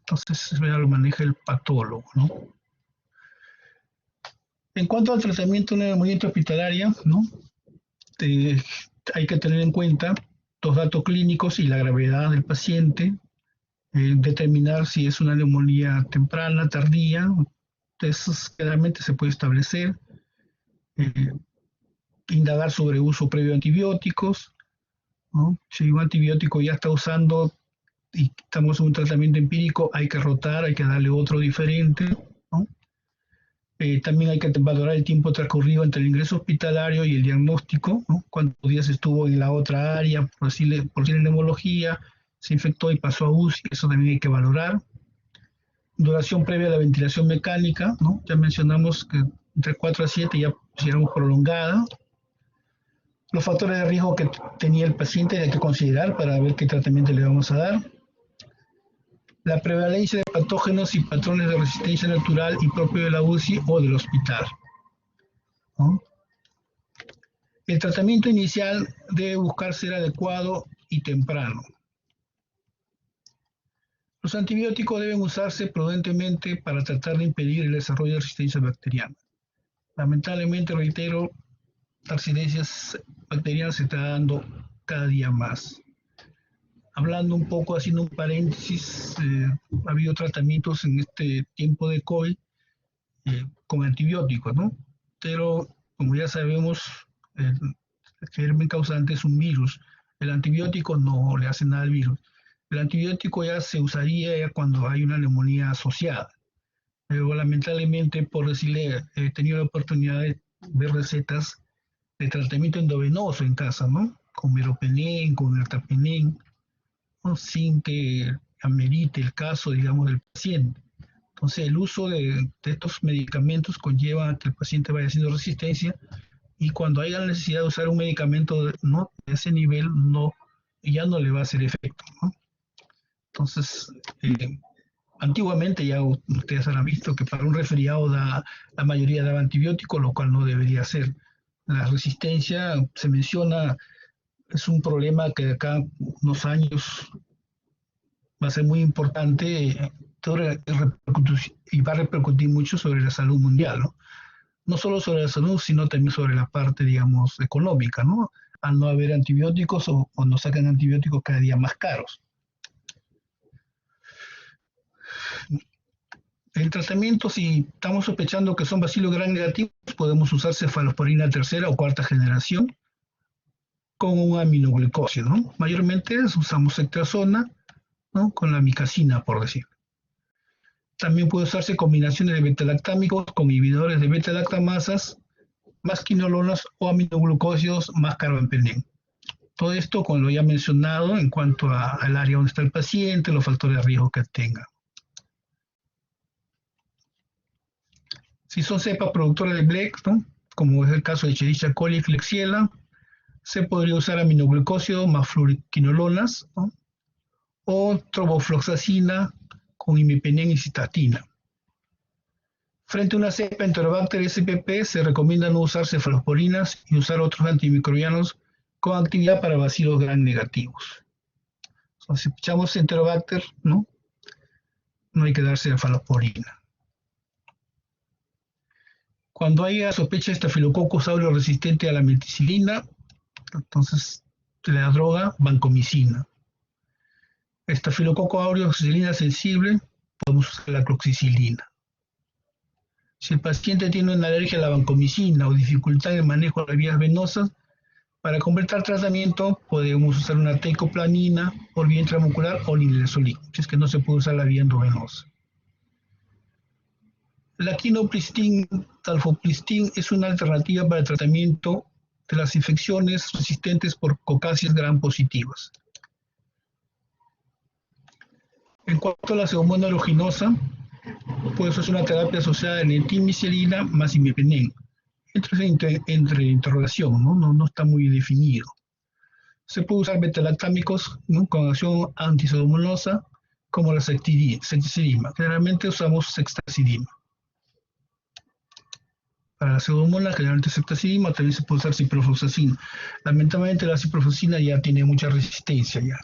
Entonces, eso ya lo maneja el patólogo, ¿no? En cuanto al tratamiento de una neumonía hospitalaria, ¿no? Hay que tener en cuenta los datos clínicos y la gravedad del paciente, determinar si es una neumonía temprana, tardía. Entonces, generalmente se puede establecer, indagar sobre uso previo de antibióticos, ¿no? Si un antibiótico ya está usando y estamos en un tratamiento empírico, hay que rotar, hay que darle otro diferente, ¿no? También hay que valorar el tiempo transcurrido entre el ingreso hospitalario y el diagnóstico, ¿no? Cuántos días estuvo en la otra área, por si en neumología, se infectó y pasó a UCI, eso también hay que valorar. Duración previa a la ventilación mecánica, ¿no? Ya mencionamos que entre 4 a 7 ya pusiéramos prolongada. Los factores de riesgo que tenía el paciente hay que considerar para ver qué tratamiento le vamos a dar. La prevalencia de patógenos y patrones de resistencia natural y propio de la UCI o del hospital, ¿no? El tratamiento inicial debe buscar ser adecuado y temprano. Los antibióticos deben usarse prudentemente para tratar de impedir el desarrollo de resistencia bacteriana. Lamentablemente, reitero, la resistencia bacteriana se está dando cada día más. Hablando un poco, haciendo un paréntesis, ha habido tratamientos en este tiempo de COVID con antibióticos, ¿no? Pero, como ya sabemos, el germen causante es un virus. El antibiótico no le hace nada al virus. El antibiótico ya se usaría ya cuando hay una neumonía asociada. Pero lamentablemente, por decirle, he tenido la oportunidad de ver recetas de tratamiento endovenoso en casa, ¿no? Con meropenem, con ertapenem, ¿no? Sin que amerite el caso, digamos, del paciente. Entonces, el uso de estos medicamentos conlleva a que el paciente vaya haciendo resistencia y cuando haya la necesidad de usar un medicamento ¿no? de ese nivel, ya no le va a hacer efecto, ¿no? Entonces, antiguamente ya ustedes habrán visto que para un resfriado la mayoría daba antibióticos, lo cual no debería ser. La resistencia se menciona es un problema que de acá unos años va a ser muy importante y va a repercutir mucho sobre la salud mundial, ¿no? No solo sobre la salud, sino también sobre la parte, digamos, económica, ¿no? Al no haber antibióticos o nos sacan antibióticos cada día más caros. El tratamiento, si estamos sospechando que son bacilos gram negativos, podemos usar cefalosporina tercera o cuarta generación con un aminoglucósido, ¿no? Mayormente usamos cetrazona, ¿no? Con la micacina, por decir. También puede usarse combinaciones de beta-lactámicos con inhibidores de beta-lactamasas, más quinolonas o aminoglucósidos más carbapenem. Todo esto con lo ya mencionado en cuanto al área donde está el paciente, los factores de riesgo que tenga. Si son cepas productoras de BLEC, ¿no? Como es el caso de Escherichia coli y Klebsiella, se podría usar aminoglucósido más fluoroquinolonas, ¿no? O trobofloxacina con imipenem y cistatina. Frente a una cepa Enterobacter spp, se recomienda no usar cefalosporinas y usar otros antimicrobianos con actividad para bacilos gram negativos. Entonces, si echamos Enterobacter, ¿no? No hay que dar cefalosporina. Cuando haya sospecha de Staphylococcus aureus resistente a la meticilina, entonces la droga vancomicina. Staphylococcus aureus resistente sensible, podemos usar la cloxicilina. Si el paciente tiene una alergia a la vancomicina o dificultad en el manejo de las vías venosas, para completar tratamiento podemos usar una teicoplanin por vía intramuscular o linezolid, si es que no se puede usar la vía endovenosa. La quinopristin, talfopristin es una alternativa para el tratamiento de las infecciones resistentes por cocáceas gram positivas. En cuanto a la pseudomonas aeruginosa, puede ser una terapia asociada a netilmicilina más imipenem. Entre interrogación, ¿no? No está muy definido. Se puede usar beta-lactámicos, ¿no? Con acción antipseudomonosa como la secticidima. Generalmente usamos sextacidima. Para la pseudomonas, generalmente sectacidima, también se puede usar ciprofloxacina. Lamentablemente la ciprofloxacina ya tiene mucha resistencia ya.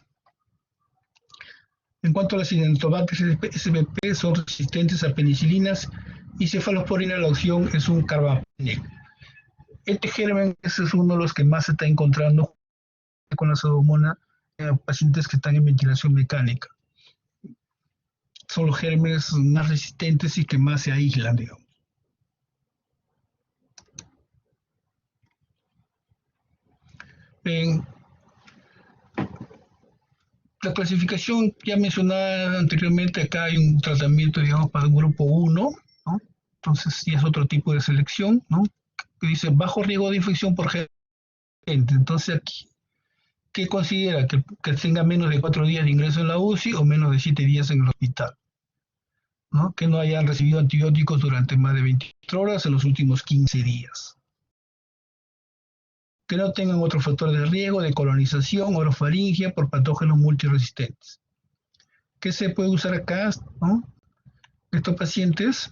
En cuanto a las Acinetobacter spp, son resistentes a penicilinas y cefalosporina, la opción es un carbapenem. Este germen es uno de los que más se está encontrando con la pseudomonas en pacientes que están en ventilación mecánica. Son los gérmenes más resistentes y que más se aíslan, digamos. En la clasificación ya mencionada anteriormente, acá hay un tratamiento, digamos, para el grupo 1, ¿no? Entonces ya es otro tipo de selección, ¿no? Que dice bajo riesgo de infección por gente. Entonces aquí, ¿qué considera? Que tenga menos de 4 días de ingreso en la UCI o menos de 7 días en el hospital, ¿no? Que no hayan recibido antibióticos durante más de 24 horas en los últimos 15 días. Que no tengan otros factores de riesgo de colonización, orofaringia por patógenos multiresistentes. ¿Qué se puede usar acá, ¿no? Estos pacientes,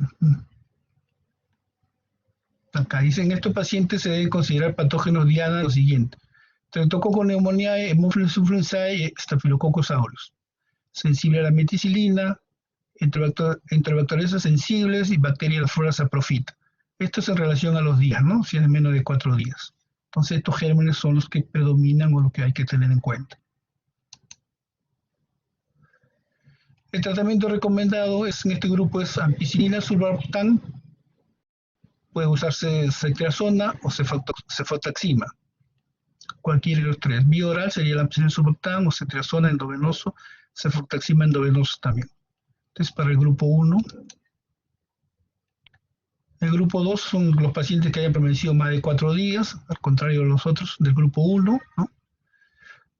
acá dicen, estos pacientes se deben considerar patógenos diana lo siguiente: Streptococcus pneumoniae, Haemophilus influenzae y Staphylococcus aureus. Sensible a la meticilina, enterobacteriosas sensibles y bacterias flora saprofita. Esto es en relación a los días, ¿no? Si es menos de 4 días. Entonces estos gérmenes son los que predominan o los que hay que tener en cuenta. El tratamiento recomendado en este grupo es ampicilina, sulbaptan, puede usarse cetrazona o cefotaxima, cualquiera de los tres. Vía oral sería la ampicilina, sulbaptan o cetrazona endovenoso, cefotaxima endovenoso también. Entonces para el grupo 1. El grupo 2 son los pacientes que hayan permanecido más de 4 días, al contrario de los otros del grupo 1, ¿no?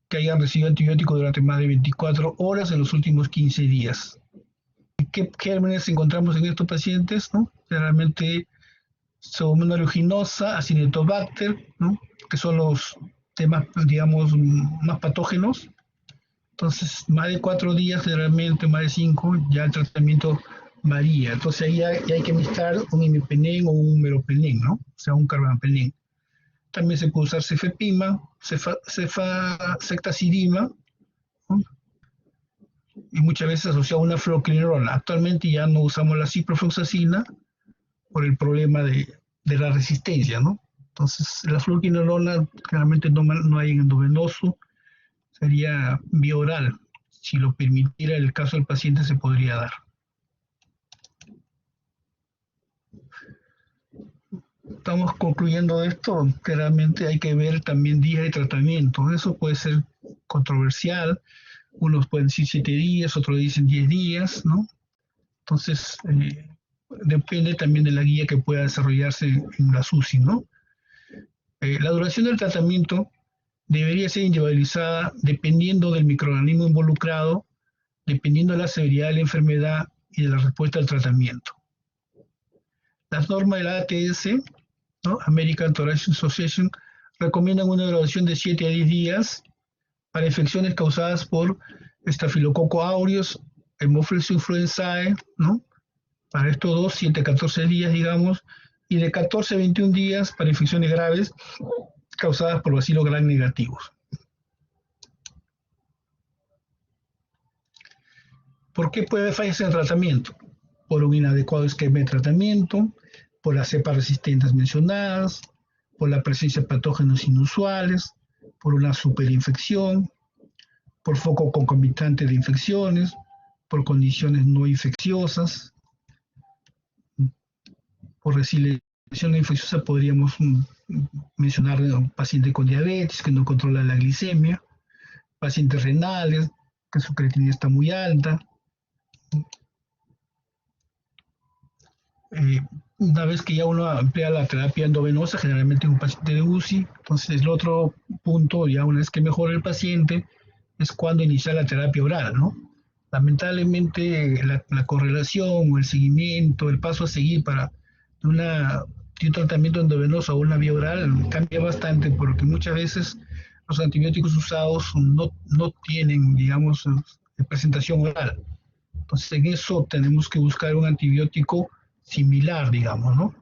Que hayan recibido antibióticos durante más de 24 horas en los últimos 15 días. ¿Qué gérmenes encontramos en estos pacientes, ¿no? Generalmente Pseudomonas aeruginosa, Acinetobacter, ¿no? Que son los temas, digamos, más patógenos. Entonces, más de 4 días, generalmente más de 5, ya el tratamiento varía. Entonces ahí ya hay que mezclar un imipenem o un meropenem, ¿no? O sea, un carbapenem. También se puede usar cefepima, ceftazidima, ¿no? Y muchas veces asociado a una fluoroquinolona. Actualmente ya no usamos la ciprofloxacina por el problema de la resistencia, ¿no? Entonces, la fluoroquinolona generalmente no hay en endovenoso, sería vía oral. Si lo permitiera el caso del paciente, se podría dar. Estamos concluyendo esto, claramente hay que ver también días de tratamiento. Eso puede ser controversial. Unos pueden decir 7 días, otros dicen 10 días, ¿no? Entonces, depende también de la guía que pueda desarrollarse en la SUSI, ¿no? La duración del tratamiento debería ser individualizada dependiendo del microorganismo involucrado, dependiendo de la severidad de la enfermedad y de la respuesta al tratamiento. Las normas de la ATS, ¿no? American Thoracic Association, recomiendan una duración de 7 a 10 días para infecciones causadas por Staphylococcus aureus, Haemophilus influenzae, ¿no? Para estos dos, 7 a 14 días, digamos, y de 14 a 21 días para infecciones graves causadas por bacilos gram negativos. ¿Por qué puede haber fallas en el tratamiento? Por un inadecuado esquema de tratamiento, por las cepas resistentes mencionadas, por la presencia de patógenos inusuales, por una superinfección, por foco concomitante de infecciones, por condiciones no infecciosas, por resiliencia infecciosa podríamos mencionar un paciente con diabetes que no controla la glicemia, pacientes renales, que su creatinina está muy alta. Una vez que ya uno emplea la terapia endovenosa, generalmente en un paciente de UCI, entonces el otro punto, ya una vez que mejora el paciente, es cuando iniciar la terapia oral, ¿no? Lamentablemente la correlación o el seguimiento, el paso a seguir para de un tratamiento endovenoso o una vía oral cambia bastante porque muchas veces los antibióticos usados no tienen, digamos, presentación oral. Entonces en eso tenemos que buscar un antibiótico similar, digamos, ¿no?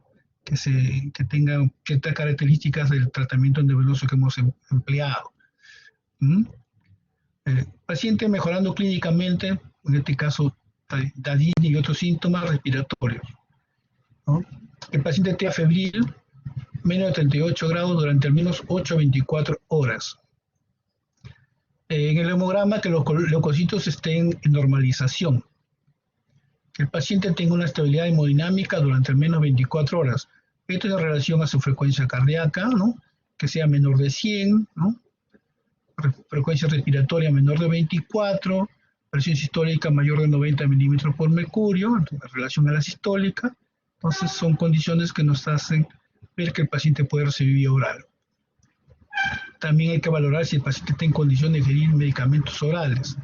Que tenga ciertas características del tratamiento endovenoso que hemos empleado. Paciente mejorando clínicamente, en este caso Tadini y otros síntomas respiratorios, ¿no? El paciente tenga febril menos de 38 grados durante al menos 8 a 24 horas. En el hemograma que los leucocitos estén en normalización. Que el paciente tenga una estabilidad hemodinámica durante al menos 24 horas. Esto es en relación a su frecuencia cardíaca, ¿no? Que sea menor de 100, ¿no? Frecuencia respiratoria menor de 24, presión sistólica mayor de 90 milímetros por mercurio, en relación a la sistólica. Entonces son condiciones que nos hacen ver que el paciente puede recibir vía oral. También hay que valorar si el paciente está en condición de ingerir medicamentos orales,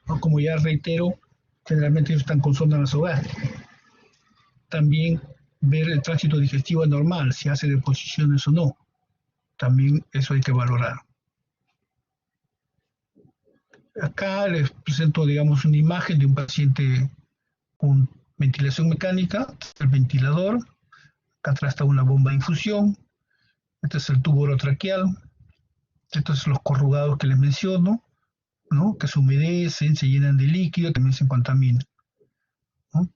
¿no? Como ya reitero, generalmente ellos están con sonda nasogástrica. También ver el tránsito digestivo normal, si hace deposiciones o no. También eso hay que valorar. Acá les presento, digamos, una imagen de un paciente con ventilación mecánica, el ventilador. Acá atrás está una bomba de infusión. Este es el tubo orotraqueal. Estos son los corrugados que les menciono, ¿no? Que se humedecen, se llenan de líquido, también se contaminan, ¿no?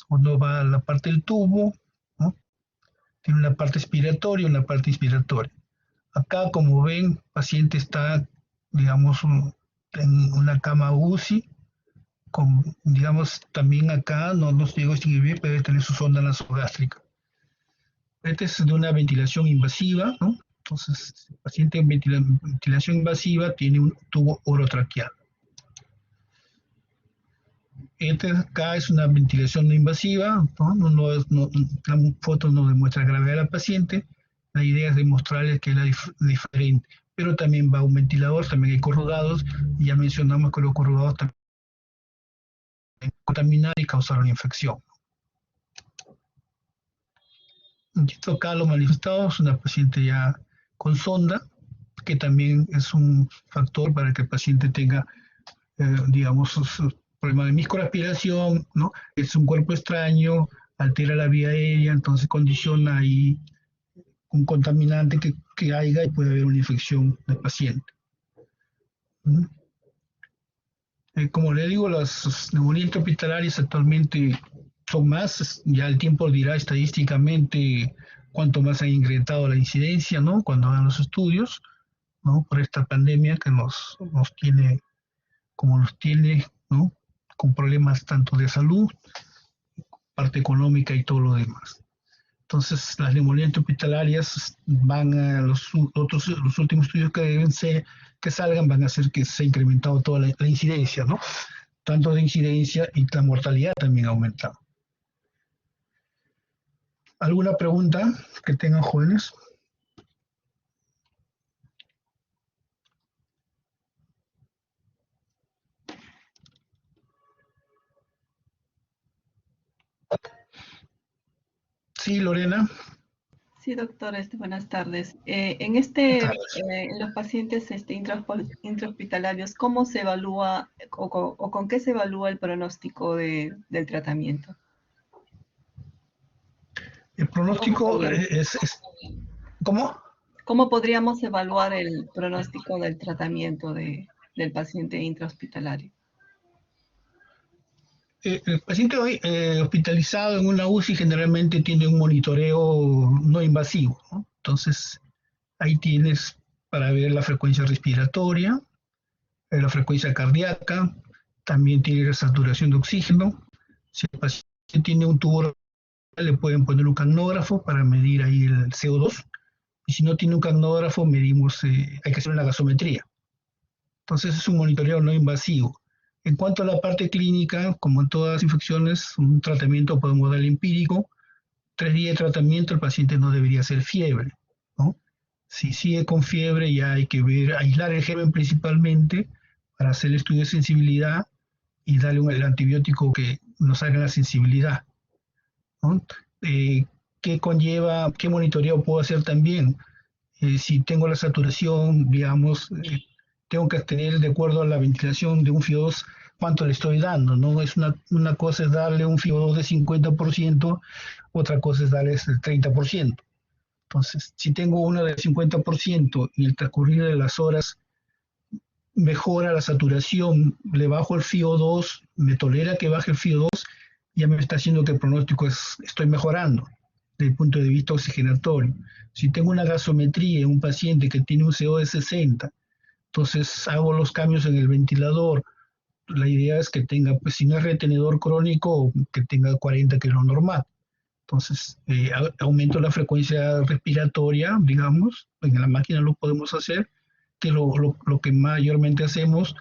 Cuando va a la parte del tubo, ¿no? Tiene una parte expiratoria y una parte inspiratoria. Acá, como ven, el paciente está, digamos, en una cama UCI, con, digamos, también acá, no llegó a extinguir, pero debe tener su sonda nasogástrica. Este es de una ventilación invasiva, ¿no? Entonces, el paciente en ventilación invasiva tiene un tubo orotraqueal. Este acá es una ventilación no invasiva, ¿no? La foto no demuestra gravedad de la paciente. La idea es demostrarles que es diferente. Pero también va un ventilador, también hay corrugados, y ya mencionamos que los corrugados también pueden contaminar y causar una infección. Esto acá lo manifestado es una paciente ya con sonda, que también es un factor para que el paciente tenga, digamos, problema de microaspiración, ¿no? Es un cuerpo extraño, altera la vía aérea, entonces condiciona ahí un contaminante que haya y puede haber una infección del paciente. ¿Mm? Como le digo, las neumonías intrahospitalarias actualmente son más, ya el tiempo dirá estadísticamente cuánto más ha incrementado la incidencia, ¿no? Cuando hagan los estudios, ¿no? Por esta pandemia que nos tiene, como nos tiene, ¿no? Con problemas tanto de salud, parte económica y todo lo demás. Entonces, las neumonías hospitalarias van a los últimos estudios que salgan van a hacer que se ha incrementado toda la incidencia, ¿no? Tanto de incidencia y la mortalidad también ha aumentado. ¿Alguna pregunta que tengan, jóvenes? Sí, Lorena. Sí, doctor, buenas tardes. En los pacientes intrahospitalarios, ¿cómo se evalúa o con qué se evalúa el pronóstico del tratamiento? El pronóstico ¿cómo? ¿Cómo podríamos evaluar el pronóstico del tratamiento del paciente intrahospitalario? El paciente hospitalizado en una UCI generalmente tiene un monitoreo no invasivo, ¿no? Entonces, ahí tienes para ver la frecuencia respiratoria, la frecuencia cardíaca, también tiene la saturación de oxígeno. Si el paciente tiene un tubo, le pueden poner un capnógrafo para medir ahí el CO2. Y si no tiene un capnógrafo, medimos, hay que hacer una gasometría. Entonces es un monitoreo no invasivo. En cuanto a la parte clínica, como en todas las infecciones, un tratamiento podemos dar empírico. 3 días de tratamiento, el paciente no debería hacer fiebre, ¿no? Si sigue con fiebre, ya hay que ver, aislar el germen principalmente para hacer el estudio de sensibilidad y darle el antibiótico que nos haga la sensibilidad, ¿no? ¿Qué conlleva, qué monitoreo puedo hacer también? Si tengo la saturación, digamos, tengo que tener de acuerdo a la ventilación de un FIO2 cuánto le estoy dando, ¿no? Es una cosa es darle un FIO2 de 50%, otra cosa es darle el 30%. Entonces, si tengo uno del 50% y el transcurrir de las horas mejora la saturación, le bajo el FIO2, me tolera que baje el FIO2, ya me está haciendo que el pronóstico estoy mejorando desde el punto de vista oxigenatorio. Si tengo una gasometría en un paciente que tiene un CO de 60, entonces hago los cambios en el ventilador. La idea es que tenga, pues si no es retenedor crónico, que tenga 40, que es lo normal. Entonces, aumento la frecuencia respiratoria, digamos, en la máquina lo podemos hacer, que es lo que mayormente hacemos.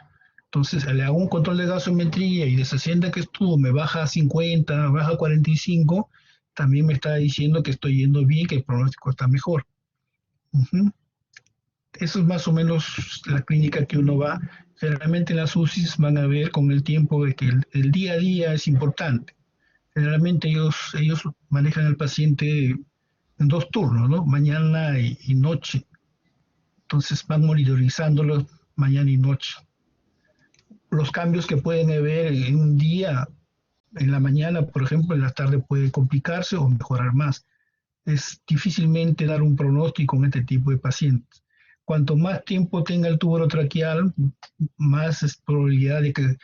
Entonces, le hago un control de gasometría y de 60 que estuvo, me baja a 50, baja a 45, también me está diciendo que estoy yendo bien, que el pronóstico está mejor. Eso es más o menos la clínica que uno va. Generalmente en las UCIs van a ver con el tiempo de que el día a día es importante. Generalmente ellos manejan al paciente en 2 turnos, ¿no? Mañana y noche. Entonces van monitorizándolo mañana y noche. Los cambios que pueden haber en un día, en la mañana, por ejemplo, en la tarde puede complicarse o mejorar más. Es difícilmente dar un pronóstico en este tipo de pacientes. Cuanto más tiempo tenga el tubo traqueal, más es probabilidad de que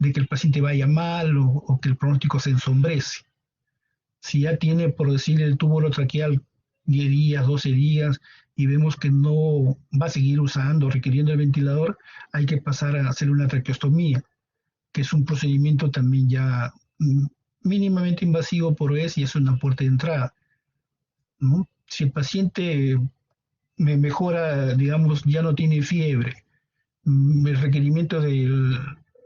el paciente vaya mal o que el pronóstico se ensombrece. Si ya tiene, por decir, el tubo traqueal 10 días, 12 días, y vemos que no va a seguir usando, requiriendo el ventilador, hay que pasar a hacer una traqueostomía, que es un procedimiento también ya mínimamente invasivo por vez y es una puerta de entrada, ¿no? Si el paciente me mejora, digamos, ya no tiene fiebre, el requerimiento del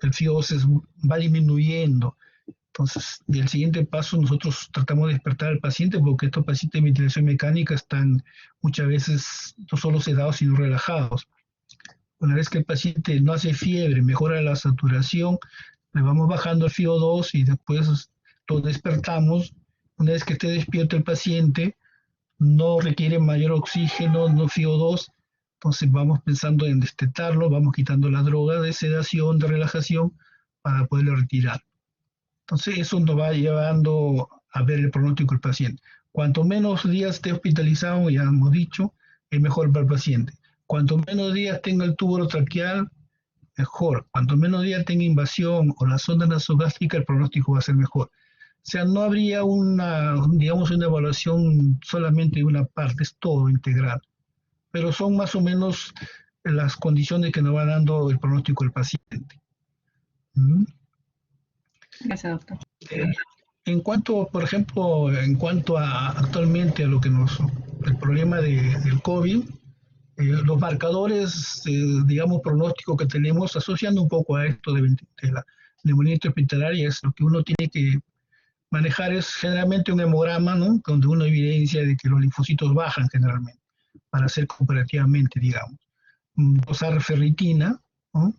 FIO2 va disminuyendo. Entonces, el siguiente paso, nosotros tratamos de despertar al paciente porque estos pacientes de ventilación mecánica están muchas veces no solo sedados, sino relajados. Una vez que el paciente no hace fiebre, mejora la saturación, le vamos bajando el FIO2 y después lo despertamos. Una vez que esté despierto el paciente, no requiere mayor oxígeno, no FIO2, entonces vamos pensando en destetarlo, vamos quitando la droga de sedación, de relajación, para poderlo retirar. Entonces eso nos va llevando a ver el pronóstico del paciente. Cuanto menos días esté hospitalizado, ya hemos dicho, es mejor para el paciente. Cuanto menos días tenga el tubo traqueal, mejor. Cuanto menos días tenga invasión o la sonda nasogástrica, el pronóstico va a ser mejor. O sea, no habría digamos, una evaluación solamente de una parte, es todo integral. Pero son más o menos las condiciones que nos va dando el pronóstico del paciente. ¿Mm? Gracias, doctor. En cuanto, por ejemplo, en cuanto a actualmente a lo que el problema del COVID, los marcadores, digamos, pronósticos que tenemos, asociando un poco a esto de la neumonía hospitalaria, es lo que uno tiene que manejar es generalmente un hemograma, ¿no? Donde uno evidencia de que los linfocitos bajan generalmente, para hacer comparativamente, digamos. Dosar ferritina, ¿no?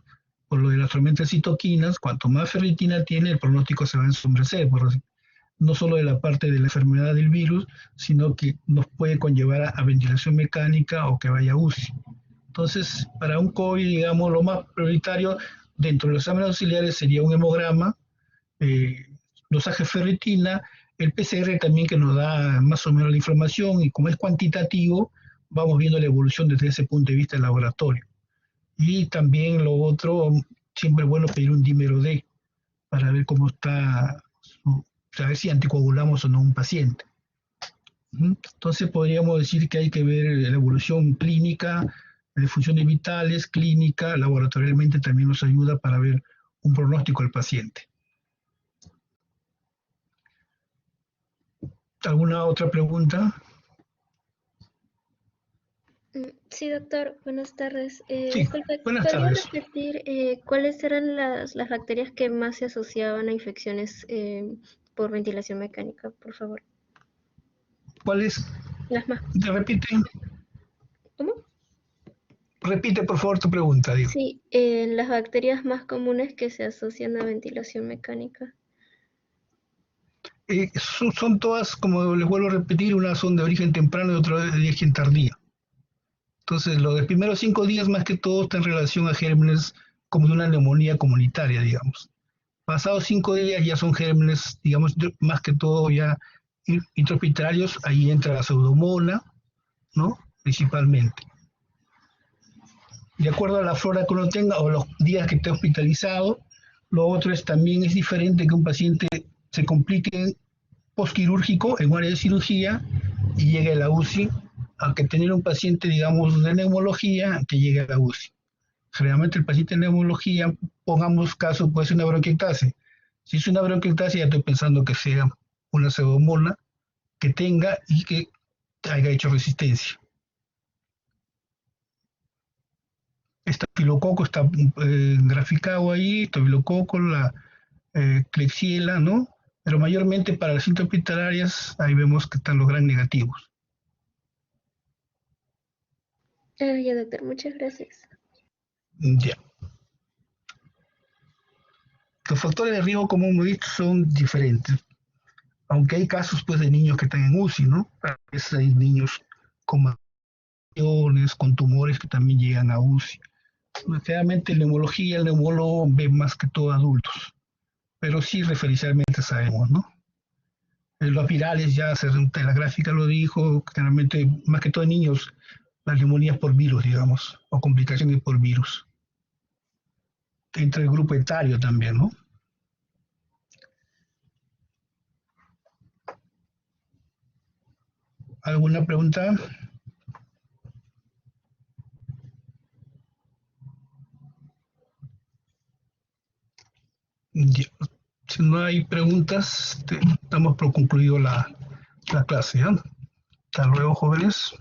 Por lo de las tormentas citoquinas, cuanto más ferritina tiene, el pronóstico se va a ensombrecer, no solo de la parte de la enfermedad del virus, sino que nos puede conllevar a ventilación mecánica o que vaya a UCI. Entonces, para un COVID, digamos, lo más prioritario dentro de los exámenes auxiliares sería un hemograma, dosaje ferritina, el PCR también que nos da más o menos la información y como es cuantitativo, vamos viendo la evolución desde ese punto de vista del laboratorio. Y también lo otro, siempre es bueno pedir un dímero D para ver cómo está, saber si anticoagulamos o no un paciente. Entonces podríamos decir que hay que ver la evolución clínica, de funciones vitales, clínica, laboratorialmente también nos ayuda para ver un pronóstico del paciente. ¿Alguna otra pregunta? Sí, doctor, buenas tardes. Sí, Disculpe, buenas ¿podría tardes. repetir cuáles eran las bacterias que más se asociaban a infecciones por ventilación mecánica, por favor? ¿Cuáles? Las más... Repite, ¿Cómo? repite por favor tu pregunta, digo. Sí, las bacterias más comunes que se asocian a ventilación mecánica. Son todas, como les vuelvo a repetir, unas son de origen temprano y otras de origen tardío. Entonces, lo de los primeros 5 días más que todo está en relación a gérmenes como de una neumonía comunitaria, digamos. Pasados 5 días ya son gérmenes, digamos, más que todo ya intrahospitalarios, ahí entra la pseudomonas, ¿no? Principalmente. De acuerdo a la flora que uno tenga o los días que esté hospitalizado, lo otro es también es diferente que un paciente se complique postquirúrgico en un área de cirugía y llegue a la UCI, a que tener un paciente, digamos, de neumología que llegue a la UCI. Generalmente el paciente de neumología, pongamos caso, puede ser una bronquiectasis. Si es una bronquiectasis, ya estoy pensando que sea una pseudomonas que tenga y que haya hecho resistencia. Estafilococo está graficado ahí, estafilococo, la Klebsiella, ¿no? Pero mayormente para las cintas hospitalarias, ahí vemos que están los gran negativos. Ya, doctor, muchas gracias. Ya. Los factores de riesgo, como hemos visto, son diferentes. Aunque hay casos pues, de niños que están en UCI, ¿no? A veces hay niños con malformaciones, con tumores que también llegan a UCI. Generalmente en neumología, el neumólogo ve más que todo adultos, pero sí referencialmente sabemos, ¿no? Los virales, ya la gráfica lo dijo, generalmente más que todo en niños, las neumonías por virus, digamos, o complicaciones por virus. Entre el grupo etario también, ¿no? ¿Alguna pregunta? Ya. Si no hay preguntas, damos por concluido la clase, ¿ya? Hasta luego, jóvenes.